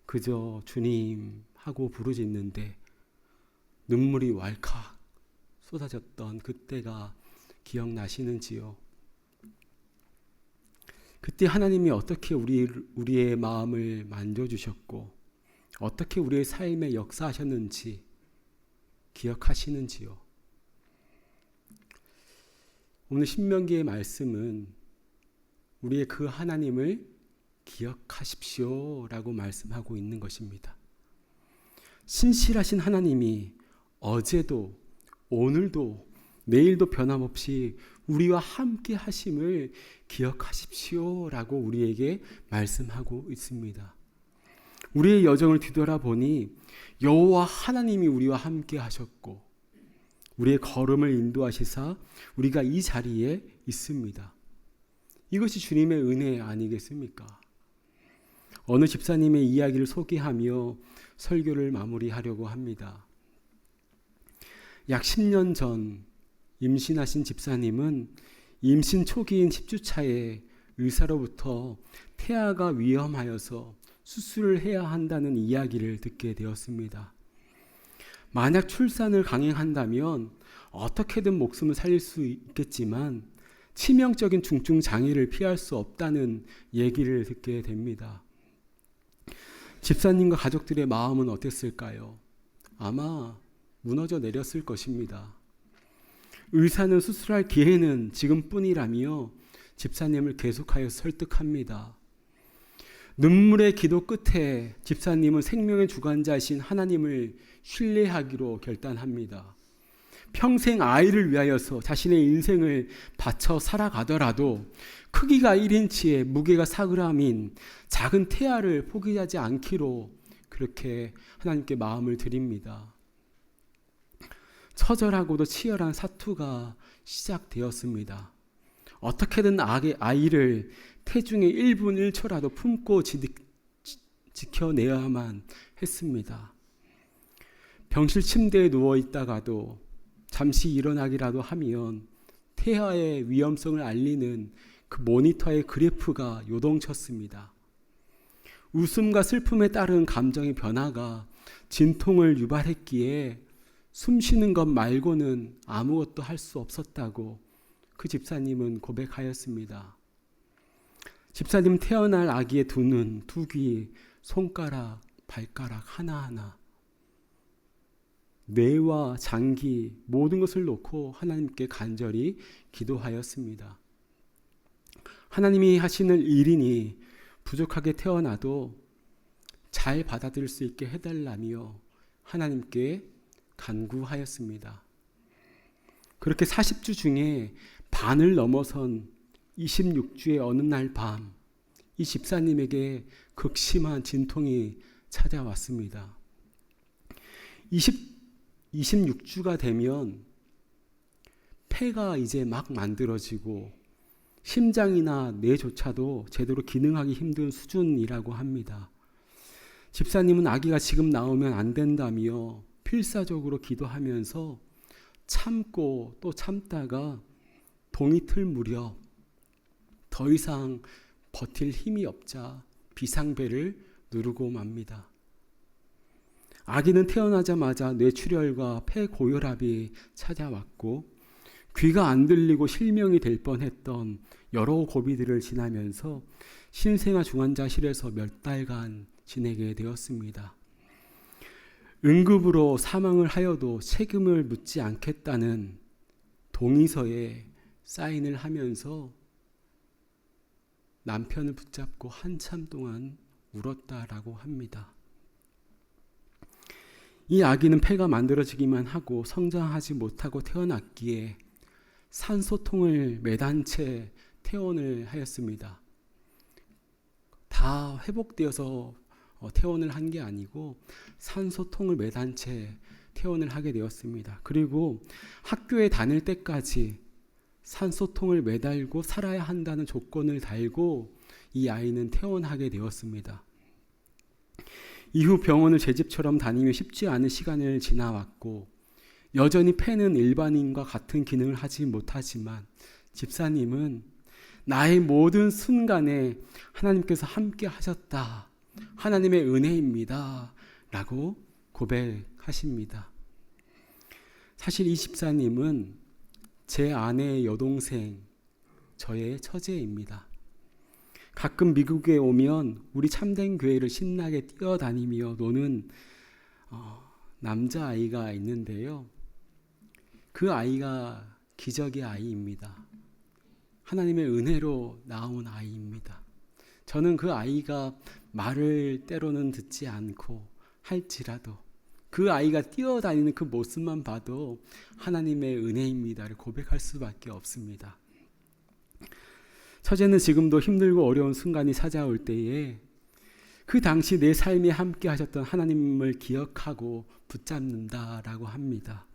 그저 주님 하고 부르짖는데 눈물이 왈칵 쏟아졌던 그때가 기억나시는지요? 그때 하나님이 어떻게 우리의 마음을 만져주셨고 어떻게 우리의 삶에 역사하셨는지 기억하시는지요? 오늘 신명기의 말씀은 우리의 그 하나님을 기억하십시오라고 말씀하고 있는 것입니다. 신실하신 하나님이 어제도 오늘도 내일도 변함없이 우리와 함께 하심을 기억하십시오라고 우리에게 말씀하고 있습니다. 우리의 여정을 뒤돌아보니 여호와 하나님이 우리와 함께 하셨고 우리의 걸음을 인도하시사 우리가 이 자리에 있습니다. 이것이 주님의 은혜 아니겠습니까? 어느 집사님의 이야기를 소개하며 설교를 마무리하려고 합니다. 약 10년 전 임신하신 집사님은 임신 초기인 10주차에 의사로부터 태아가 위험하여서 수술을 해야 한다는 이야기를 듣게 되었습니다. 만약 출산을 강행한다면 어떻게든 목숨을 살릴 수 있겠지만 치명적인 중증 장애를 피할 수 없다는 얘기를 듣게 됩니다. 집사님과 가족들의 마음은 어땠을까요? 아마 무너져 내렸을 것입니다. 의사는 수술할 기회는 지금뿐이라며 집사님을 계속하여 설득합니다. 눈물의 기도 끝에 집사님은 생명의 주관자이신 하나님을 신뢰하기로 결단합니다. 평생 아이를 위하여서 자신의 인생을 바쳐 살아가더라도 크기가 1인치에 무게가 4g인 작은 태아를 포기하지 않기로 그렇게 하나님께 마음을 드립니다. 처절하고도 치열한 사투가 시작되었습니다. 어떻게든 아이를 태중의 1분 1초라도 품고 지켜내야만 했습니다. 병실 침대에 누워 있다가도 잠시 일어나기라도 하면 태아의 위험성을 알리는 그 모니터의 그래프가 요동쳤습니다. 웃음과 슬픔에 따른 감정의 변화가 진통을 유발했기에 숨 쉬는 것 말고는 아무것도 할 수 없었다고 그 집사님은 고백하였습니다. 집사님 태어날 아기의 두 눈, 두 귀, 손가락, 발가락 하나하나 뇌와 장기 모든 것을 놓고 하나님께 간절히 기도하였습니다. 하나님이 하시는 일이니 부족하게 태어나도 잘 받아들일 수 있게 해달라며 하나님께 간구하였습니다. 그렇게 40주 중에 반을 넘어선 26주의 어느 날 밤 이 집사님에게 극심한 진통이 찾아왔습니다. 26주가 되면 폐가 이제 막 만들어지고 심장이나 뇌조차도 제대로 기능하기 힘든 수준이라고 합니다. 집사님은 아기가 지금 나오면 안 된다며 필사적으로 기도하면서 참고 또 참다가 동이 틀 무렵 더 이상 버틸 힘이 없자 비상벨을 누르고 맙니다. 아기는 태어나자마자 뇌출혈과 폐고혈압이 찾아왔고 귀가 안 들리고 실명이 될 뻔했던 여러 고비들을 지나면서 신생아 중환자실에서 몇 달간 지내게 되었습니다. 응급으로 사망을 하여도 책임을 묻지 않겠다는 동의서에 사인을 하면서 남편을 붙잡고 한참 동안 울었다라고 합니다. 이 아기는 폐가 만들어지기만 하고 성장하지 못하고 태어났기에 산소통을 매단 채 퇴원을 하였습니다. 다 회복되어서 퇴원을 한 게 아니고 산소통을 매단 채 퇴원을 하게 되었습니다. 그리고 학교에 다닐 때까지 산소통을 매달고 살아야 한다는 조건을 달고 이 아이는 퇴원하게 되었습니다. 이후 병원을 제 집처럼 다니며 쉽지 않은 시간을 지나왔고 여전히 폐는 일반인과 같은 기능을 하지 못하지만 집사님은 나의 모든 순간에 하나님께서 함께 하셨다. 하나님의 은혜입니다. 라고 고백하십니다. 사실 이 집사님은 제 아내의 여동생, 저의 처제입니다. 가끔 미국에 오면 우리 참된 교회를 신나게 뛰어다니며 노는 남자아이가 있는데요. 그 아이가 기적의 아이입니다. 하나님의 은혜로 나온 아이입니다. 저는 그 아이가 말을 때로는 듣지 않고 할지라도 그 아이가 뛰어다니는 그 모습만 봐도 하나님의 은혜입니다를 고백할 수밖에 없습니다. 처제는 지금도 힘들고 어려운 순간이 찾아올 때에 그 당시 내 삶에 함께 하셨던 하나님을 기억하고 붙잡는다라고 합니다.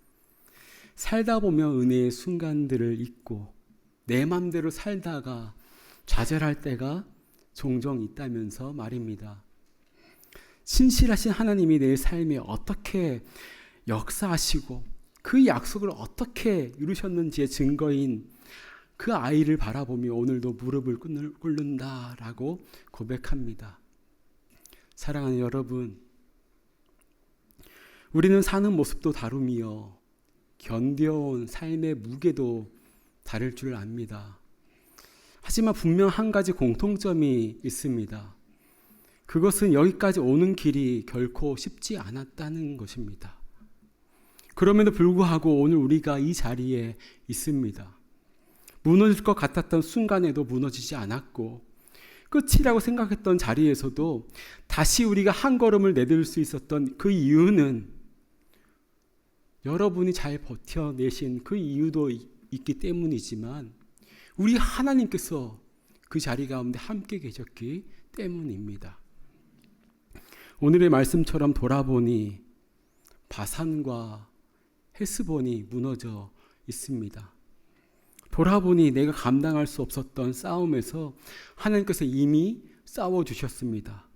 살다 보면 은혜의 순간들을 잊고 내 맘대로 살다가 좌절할 때가 종종 있다면서 말입니다. 신실하신 하나님이 내 삶에 어떻게 역사하시고 그 약속을 어떻게 이루셨는지의 증거인 그 아이를 바라보며 오늘도 무릎을 꿇는다라고 고백합니다. 사랑하는 여러분, 우리는 사는 모습도 다르며 견뎌온 삶의 무게도 다를 줄 압니다. 하지만 분명 한 가지 공통점이 있습니다. 그것은 여기까지 오는 길이 결코 쉽지 않았다는 것입니다. 그럼에도 불구하고 오늘 우리가 이 자리에 있습니다. 무너질 것 같았던 순간에도 무너지지 않았고 끝이라고 생각했던 자리에서도 다시 우리가 한 걸음을 내딛을 수 있었던 그 이유는 여러분이 잘 버텨내신 그 이유도 있기 때문이지만 우리 하나님께서 그 자리 가운데 함께 계셨기 때문입니다. 오늘의 말씀처럼 돌아보니 바산과 헤스본이 무너져 있습니다. 돌아보니 내가 감당할 수 없었던 싸움에서 하나님께서 이미 싸워주셨습니다.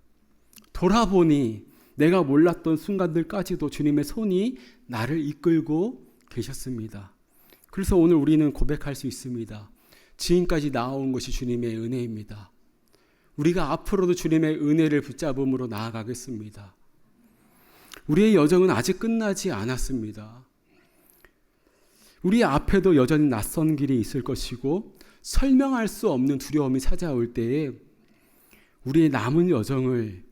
돌아보니 내가 몰랐던 순간들까지도 주님의 손이 나를 이끌고 계셨습니다. 그래서 오늘 우리는 고백할 수 있습니다. 지금까지 나아온 것이 주님의 은혜입니다. 우리가 앞으로도 주님의 은혜를 붙잡음으로 나아가겠습니다. 우리의 여정은 아직 끝나지 않았습니다. 우리 앞에도 여전히 낯선 길이 있을 것이고 설명할 수 없는 두려움이 찾아올 때에 우리의 남은 여정을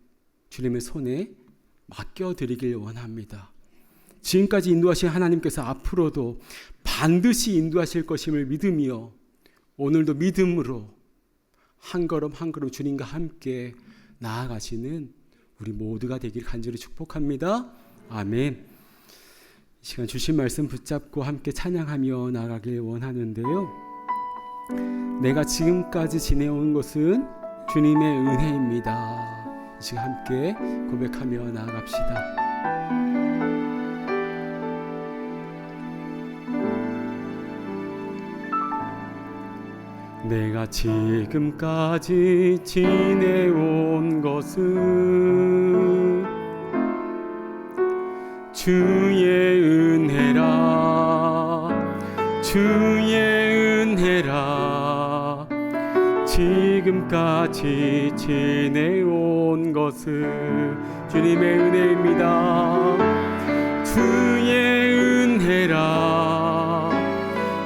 주님의 손에 맡겨드리길 원합니다. 지금까지 인도하신 하나님께서 앞으로도 반드시 인도하실 것임을 믿으며 오늘도 믿음으로 한 걸음 한 걸음 주님과 함께 나아가시는 우리 모두가 되길 간절히 축복합니다. 아멘. 이 시간 주신 말씀 붙잡고 함께 찬양하며 나아가길 원하는데요. 내가 지금까지 지내온 것은 주님의 은혜입니다. 이 시간 함께 고백하며 나아갑시다. 내가 지금까지 지내온 것은 주의 은혜라, 주의 은혜라. 지금까지 지내온 것은 주님의 은혜입니다. 주의 은혜라,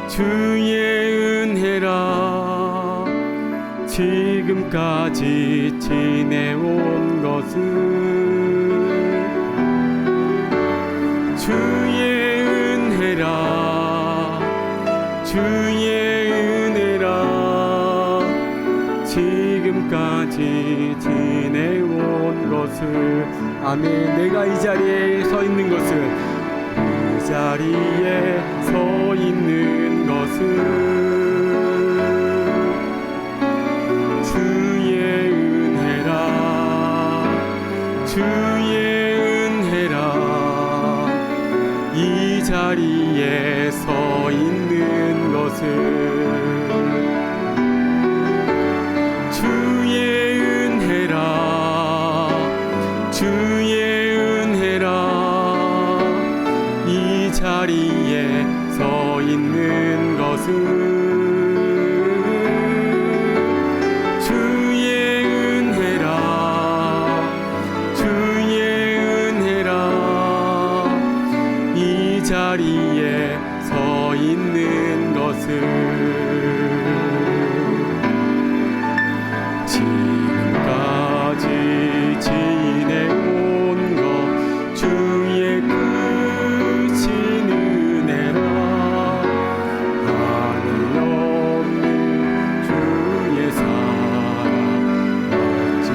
주의 은혜라. 지금까지 지내온 것은 주의 은혜라, 주의 은혜라. 지금까지 지내온 것은 아멘. 내가 이 자리에 서 있는 것은, 이 자리에 서 있는 것은 주의 은혜라, 주의 은혜라. 이 자리에 서 있는 것은 주의 은혜라, 주의 은혜라. 이 자리에 서 있는 것은 자리에 서 있는 것은 지금까지 지내온 것 주의 크신 은혜라. 하늘 없는 주의 사랑 어찌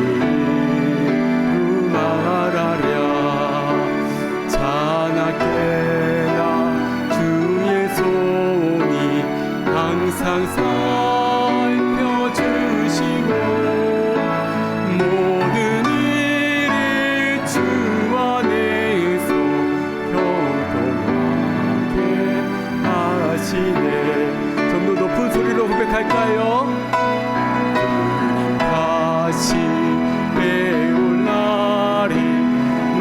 말하랴. 자나게 항상 살펴주시고 모든 일을 주 안에서 평통하게 하시네. 좀 더 높은 소리로 고백할까요? 주님 다시 배울 날이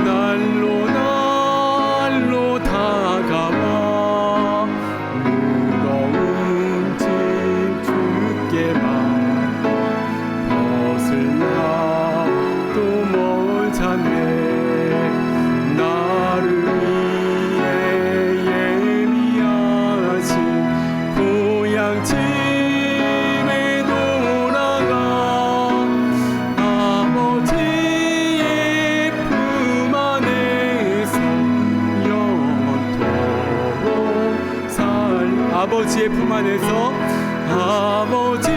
날로 날로 다가와 아버지의 품 안에서, 아버지의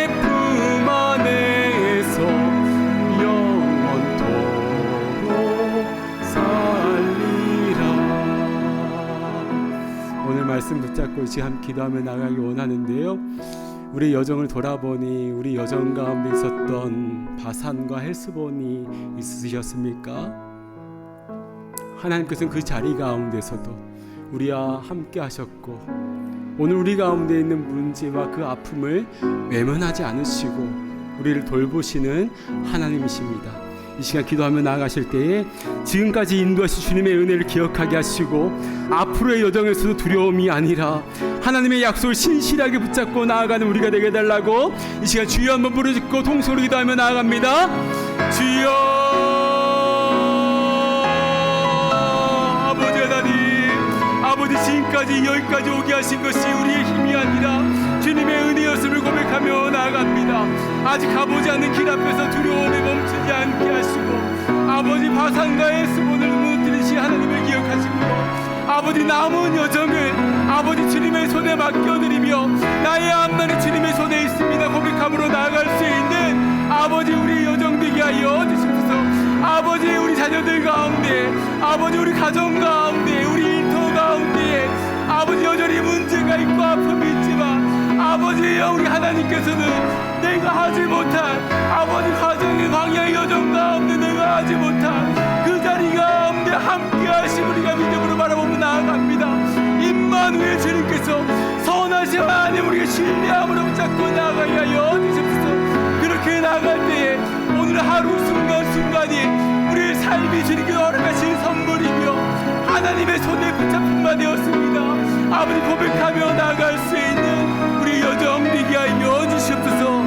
품 안에서 영원토록 살리라. 오늘 말씀 붙잡고 지금 기도하며 나가기 원하는데요, 우리 여정을 돌아보니 우리 여정 가운데 있었던 바산과 헬스본이 있으셨습니까? 하나님께서는 그 자리 가운데서도 우리와 함께 하셨고, 오늘 우리 가운데 있는 문제와 그 아픔을 외면하지 않으시고 우리를 돌보시는 하나님이십니다. 이 시간 기도하며 나아가실 때에 지금까지 인도하신 주님의 은혜를 기억하게 하시고, 앞으로의 여정에서도 두려움이 아니라 하나님의 약속을 신실하게 붙잡고 나아가는 우리가 되게 해달라고 이 시간 주여 한번 부르짖고 통소로 기도하며 나아갑니다. 주여, 아버지 하나님, 아버지 지금까지 여기까지 오게 하신 것이 우리의 힘이 아니라 주님의 은혜였음을 고백하며 나아갑니다. 아직 가보지 않는 길 앞에서 두려움에 멈추지 않게 하시고, 아버지 바산과 헬스본을 무너뜨리신 하나님을 기억하시고, 아버지 남은 여정을 아버지 주님의 손에 맡겨드리며 나의 앞날이 주님의 손에 있습니다 고백함으로 나아갈 수 있는 아버지 우리 여정 되게 하여 주시옵소서. 아버지 우리 자녀들 가운데, 아버지 우리 가정 가운데, 우리 일터 가운데 아버지 여전히 문제가 있고 아픔이 있지만 아버지여, 우리 하나님께서는 내가 하지 못한 아버지 가정의 광야의 여정 가운데 내가 하지 못한 그 자리 가운데 함께 하신 우리가 믿음으로 바라보며 나아갑니다. 임마누엘 주님께서 선하신 하나님 우리가 신뢰함으로 붙잡고 나아가게 하여 주옵소서. 그렇게 나아갈 때에 오늘 하루 순간순간이 우리의 삶이 주님께서 허락하신 선물이며 하나님의 손에 붙잡힌 바 되었습니다. 아버지 고백하며 나아갈 수 있는 우리 여정 되게 하여 주시옵소서.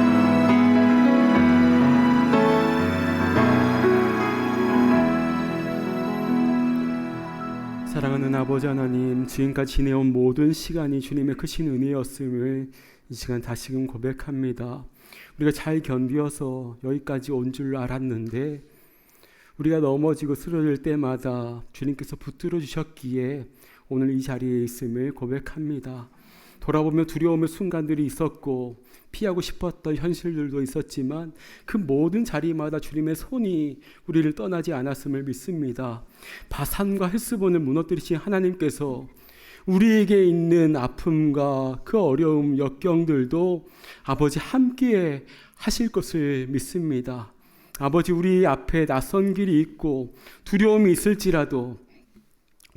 사랑하는 아버지 하나님, 지금까지 지내온 모든 시간이 주님의 크신 은혜였음을 이 시간 다시금 고백합니다. 우리가 잘 견디어서 여기까지 온 줄 알았는데 우리가 넘어지고 쓰러질 때마다 주님께서 붙들어 주셨기에 오늘 이 자리에 있음을 고백합니다. 돌아보며 두려움의 순간들이 있었고 피하고 싶었던 현실들도 있었지만 그 모든 자리마다 주님의 손이 우리를 떠나지 않았음을 믿습니다. 바산과 헬스본을 무너뜨리신 하나님께서 우리에게 있는 아픔과 그 어려움, 역경들도 아버지 함께 하실 것을 믿습니다. 아버지, 우리 앞에 낯선 길이 있고 두려움이 있을지라도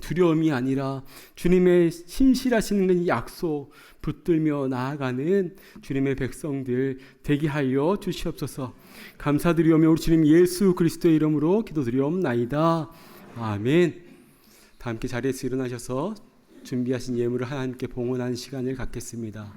두려움이 아니라 주님의 신실하신 약속 붙들며 나아가는 주님의 백성들 되게 하여 주시옵소서. 감사드리오며 우리 주님 예수 그리스도의 이름으로 기도드리옵나이다. 아멘. 다 함께 자리에서 일어나셔서 준비하신 예물을 하나님께 봉헌하는 시간을 갖겠습니다.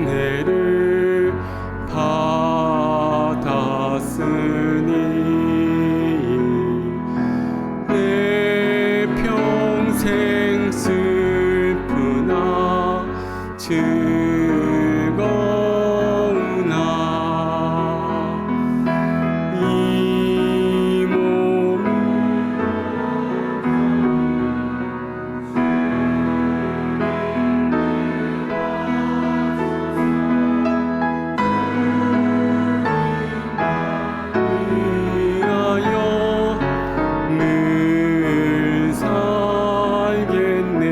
은혜를 받았으니 내 평생 슬프나 즐거우나 이 몸 위하여 늘 살겠네.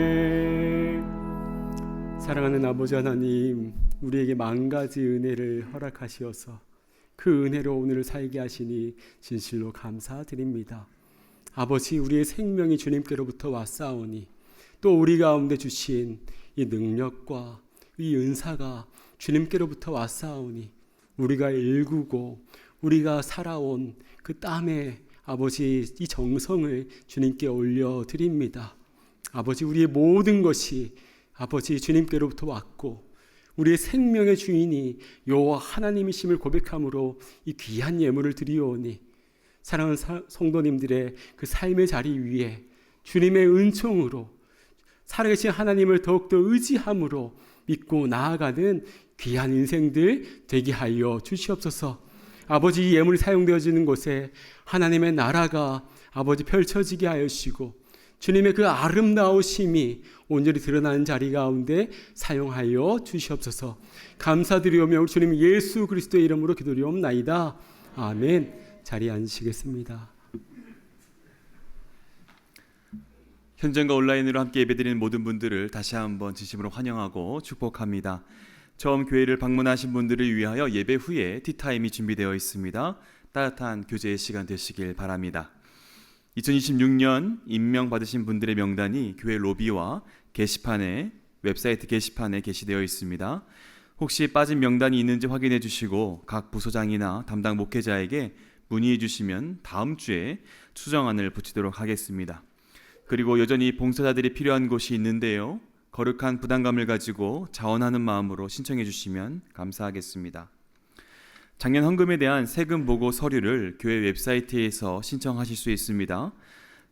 아멘. 사랑하는 아버지 하나님, 우리에게 만 가지 은혜를 허락하시어서 그 은혜로 오늘을 살게 하시니 진실로 감사드립니다. 아버지, 우리의 생명이 주님께로부터 왔사오니 또 우리 가운데 주신 이 능력과 이 은사가 주님께로부터 왔사오니 우리가 일구고 우리가 살아온 그 땀에 아버지 이 정성을 주님께 올려드립니다. 아버지, 우리의 모든 것이 아버지 주님께로부터 왔고 우리의 생명의 주인이 여호와 하나님이심을 고백함으로 이 귀한 예물을 드리오니 사랑하는 성도님들의 그 삶의 자리 위에 주님의 은총으로 살아계신 하나님을 더욱더 의지함으로 믿고 나아가는 귀한 인생들 되게 하여 주시옵소서. 아버지, 이 예물이 사용되어지는 곳에 하나님의 나라가 아버지 펼쳐지게 하여 주시고 주님의 그 아름다우심이 온전히 드러나는 자리 가운데 사용하여 주시옵소서. 감사드리오며 우리 주님 예수 그리스도의 이름으로 기도드리옵나이다. 아멘. 자리에 앉으시겠습니다. 현장과 온라인으로 함께 예배드리는 모든 분들을 다시 한번 진심으로 환영하고 축복합니다. 처음 교회를 방문하신 분들을 위하여 예배 후에 티타임이 준비되어 있습니다. 따뜻한 교제의 시간 되시길 바랍니다. 2026년 임명받으신 분들의 명단이 교회 로비와 게시판에, 웹사이트 게시판에 게시되어 있습니다. 혹시 빠진 명단이 있는지 확인해 주시고 각 부소장이나 담당 목회자에게 문의해 주시면 다음 주에 수정안을 붙이도록 하겠습니다. 그리고 여전히 봉사자들이 필요한 곳이 있는데요. 거룩한 부담감을 가지고 자원하는 마음으로 신청해 주시면 감사하겠습니다. 작년 헌금에 대한 세금 보고 서류를 교회 웹사이트에서 신청하실 수 있습니다.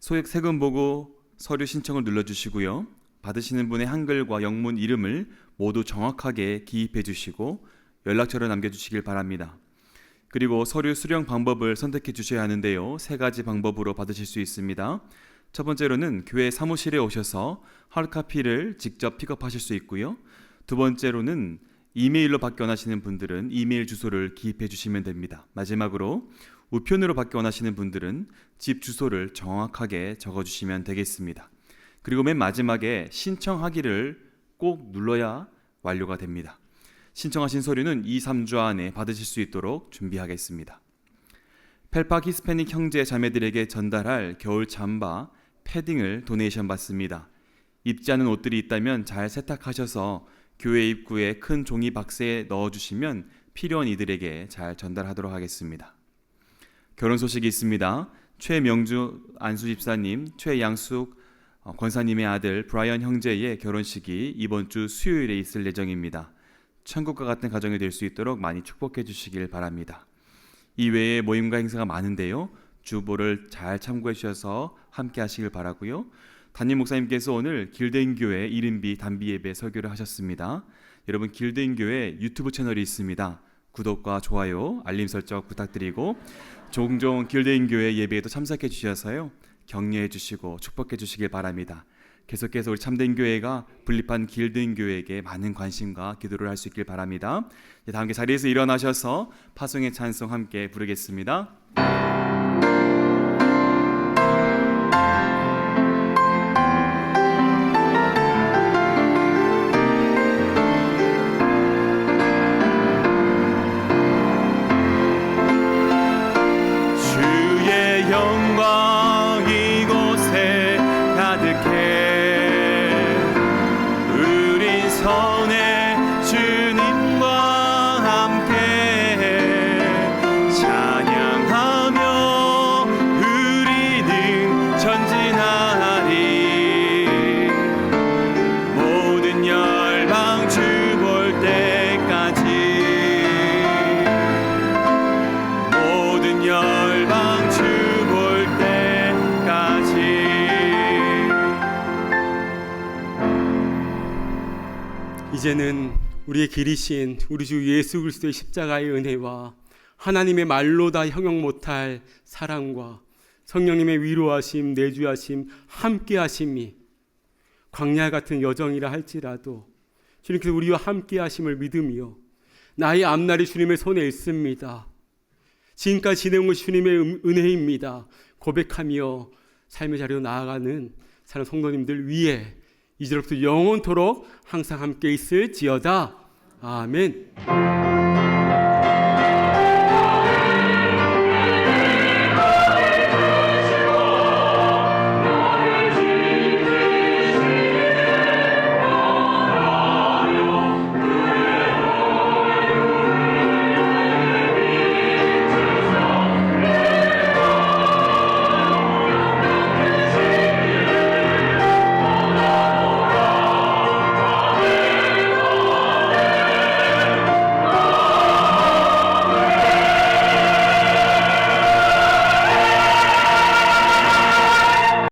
세금 보고 서류 신청을 눌러주시고요. 받으시는 분의 한글과 영문 이름을 모두 정확하게 기입해 주시고 연락처를 남겨주시길 바랍니다. 그리고 서류 수령 방법을 선택해 주셔야 하는데요. 3가지 방법으로 받으실 수 있습니다. 첫 번째로는 교회 사무실에 오셔서 하드카피를 직접 픽업하실 수 있고요. 두 번째로는 이메일로 받기 원하시는 분들은 이메일 주소를 기입해 주시면 됩니다. 마지막으로 우편으로 받기 원하시는 분들은 집 주소를 정확하게 적어 주시면 되겠습니다. 그리고 맨 마지막에 신청하기를 꼭 눌러야 완료가 됩니다. 신청하신 서류는 2-3주 안에 받으실 수 있도록 준비하겠습니다. 펠팍 히스패닉 형제 자매들에게 전달할 겨울 잠바, 패딩을 도네이션 받습니다. 입지 않은 옷들이 있다면 잘 세탁하셔서 교회 입구에 큰 종이 박스에 넣어주시면 필요한 이들에게 잘 전달하도록 하겠습니다. 결혼 소식이 있습니다. 최명주 안수 집사님, 최양숙 권사님의 아들 브라이언 형제의 결혼식이 이번 주 수요일에 있을 예정입니다. 천국과 같은 가정이 될 수 있도록 많이 축복해 주시길 바랍니다. 이외에 모임과 행사가 많은데요. 주보를 잘 참고해 주셔서 함께 하시길 바라고요. 담임 목사님께서 오늘 길드인교회 이른비 단비 예배 설교를 하셨습니다. 여러분 길드인교회 유튜브 채널이 있습니다. 구독과 좋아요, 알림 설정 부탁드리고 종종 길드인교회 예배에도 참석해 주셔서요. 격려해 주시고 축복해 주시길 바랍니다. 계속해서 우리 참된교회가 분립한 길드인교회에게 많은 관심과 기도를 할 수 있길 바랍니다. 다 함께 자리에서 일어나셔서 파송의 찬송 함께 부르겠습니다. 이제는 우리의 길이신 우리 주 예수 그리스도의 십자가의 은혜와 하나님의 말로 다 형용 못할 사랑과 성령님의 위로하심, 내주하심, 함께하심이 광야 같은 여정이라 할지라도 주님께서 우리와 함께하심을 믿으며 나의 앞날이 주님의 손에 있습니다. 지금까지 지내온 것이 주님의 은혜입니다. 고백하며 삶의 자리로 나아가는 사랑하는 성도님들 위해 이제로부터 영원토록 항상 함께 있을지어다. 아멘.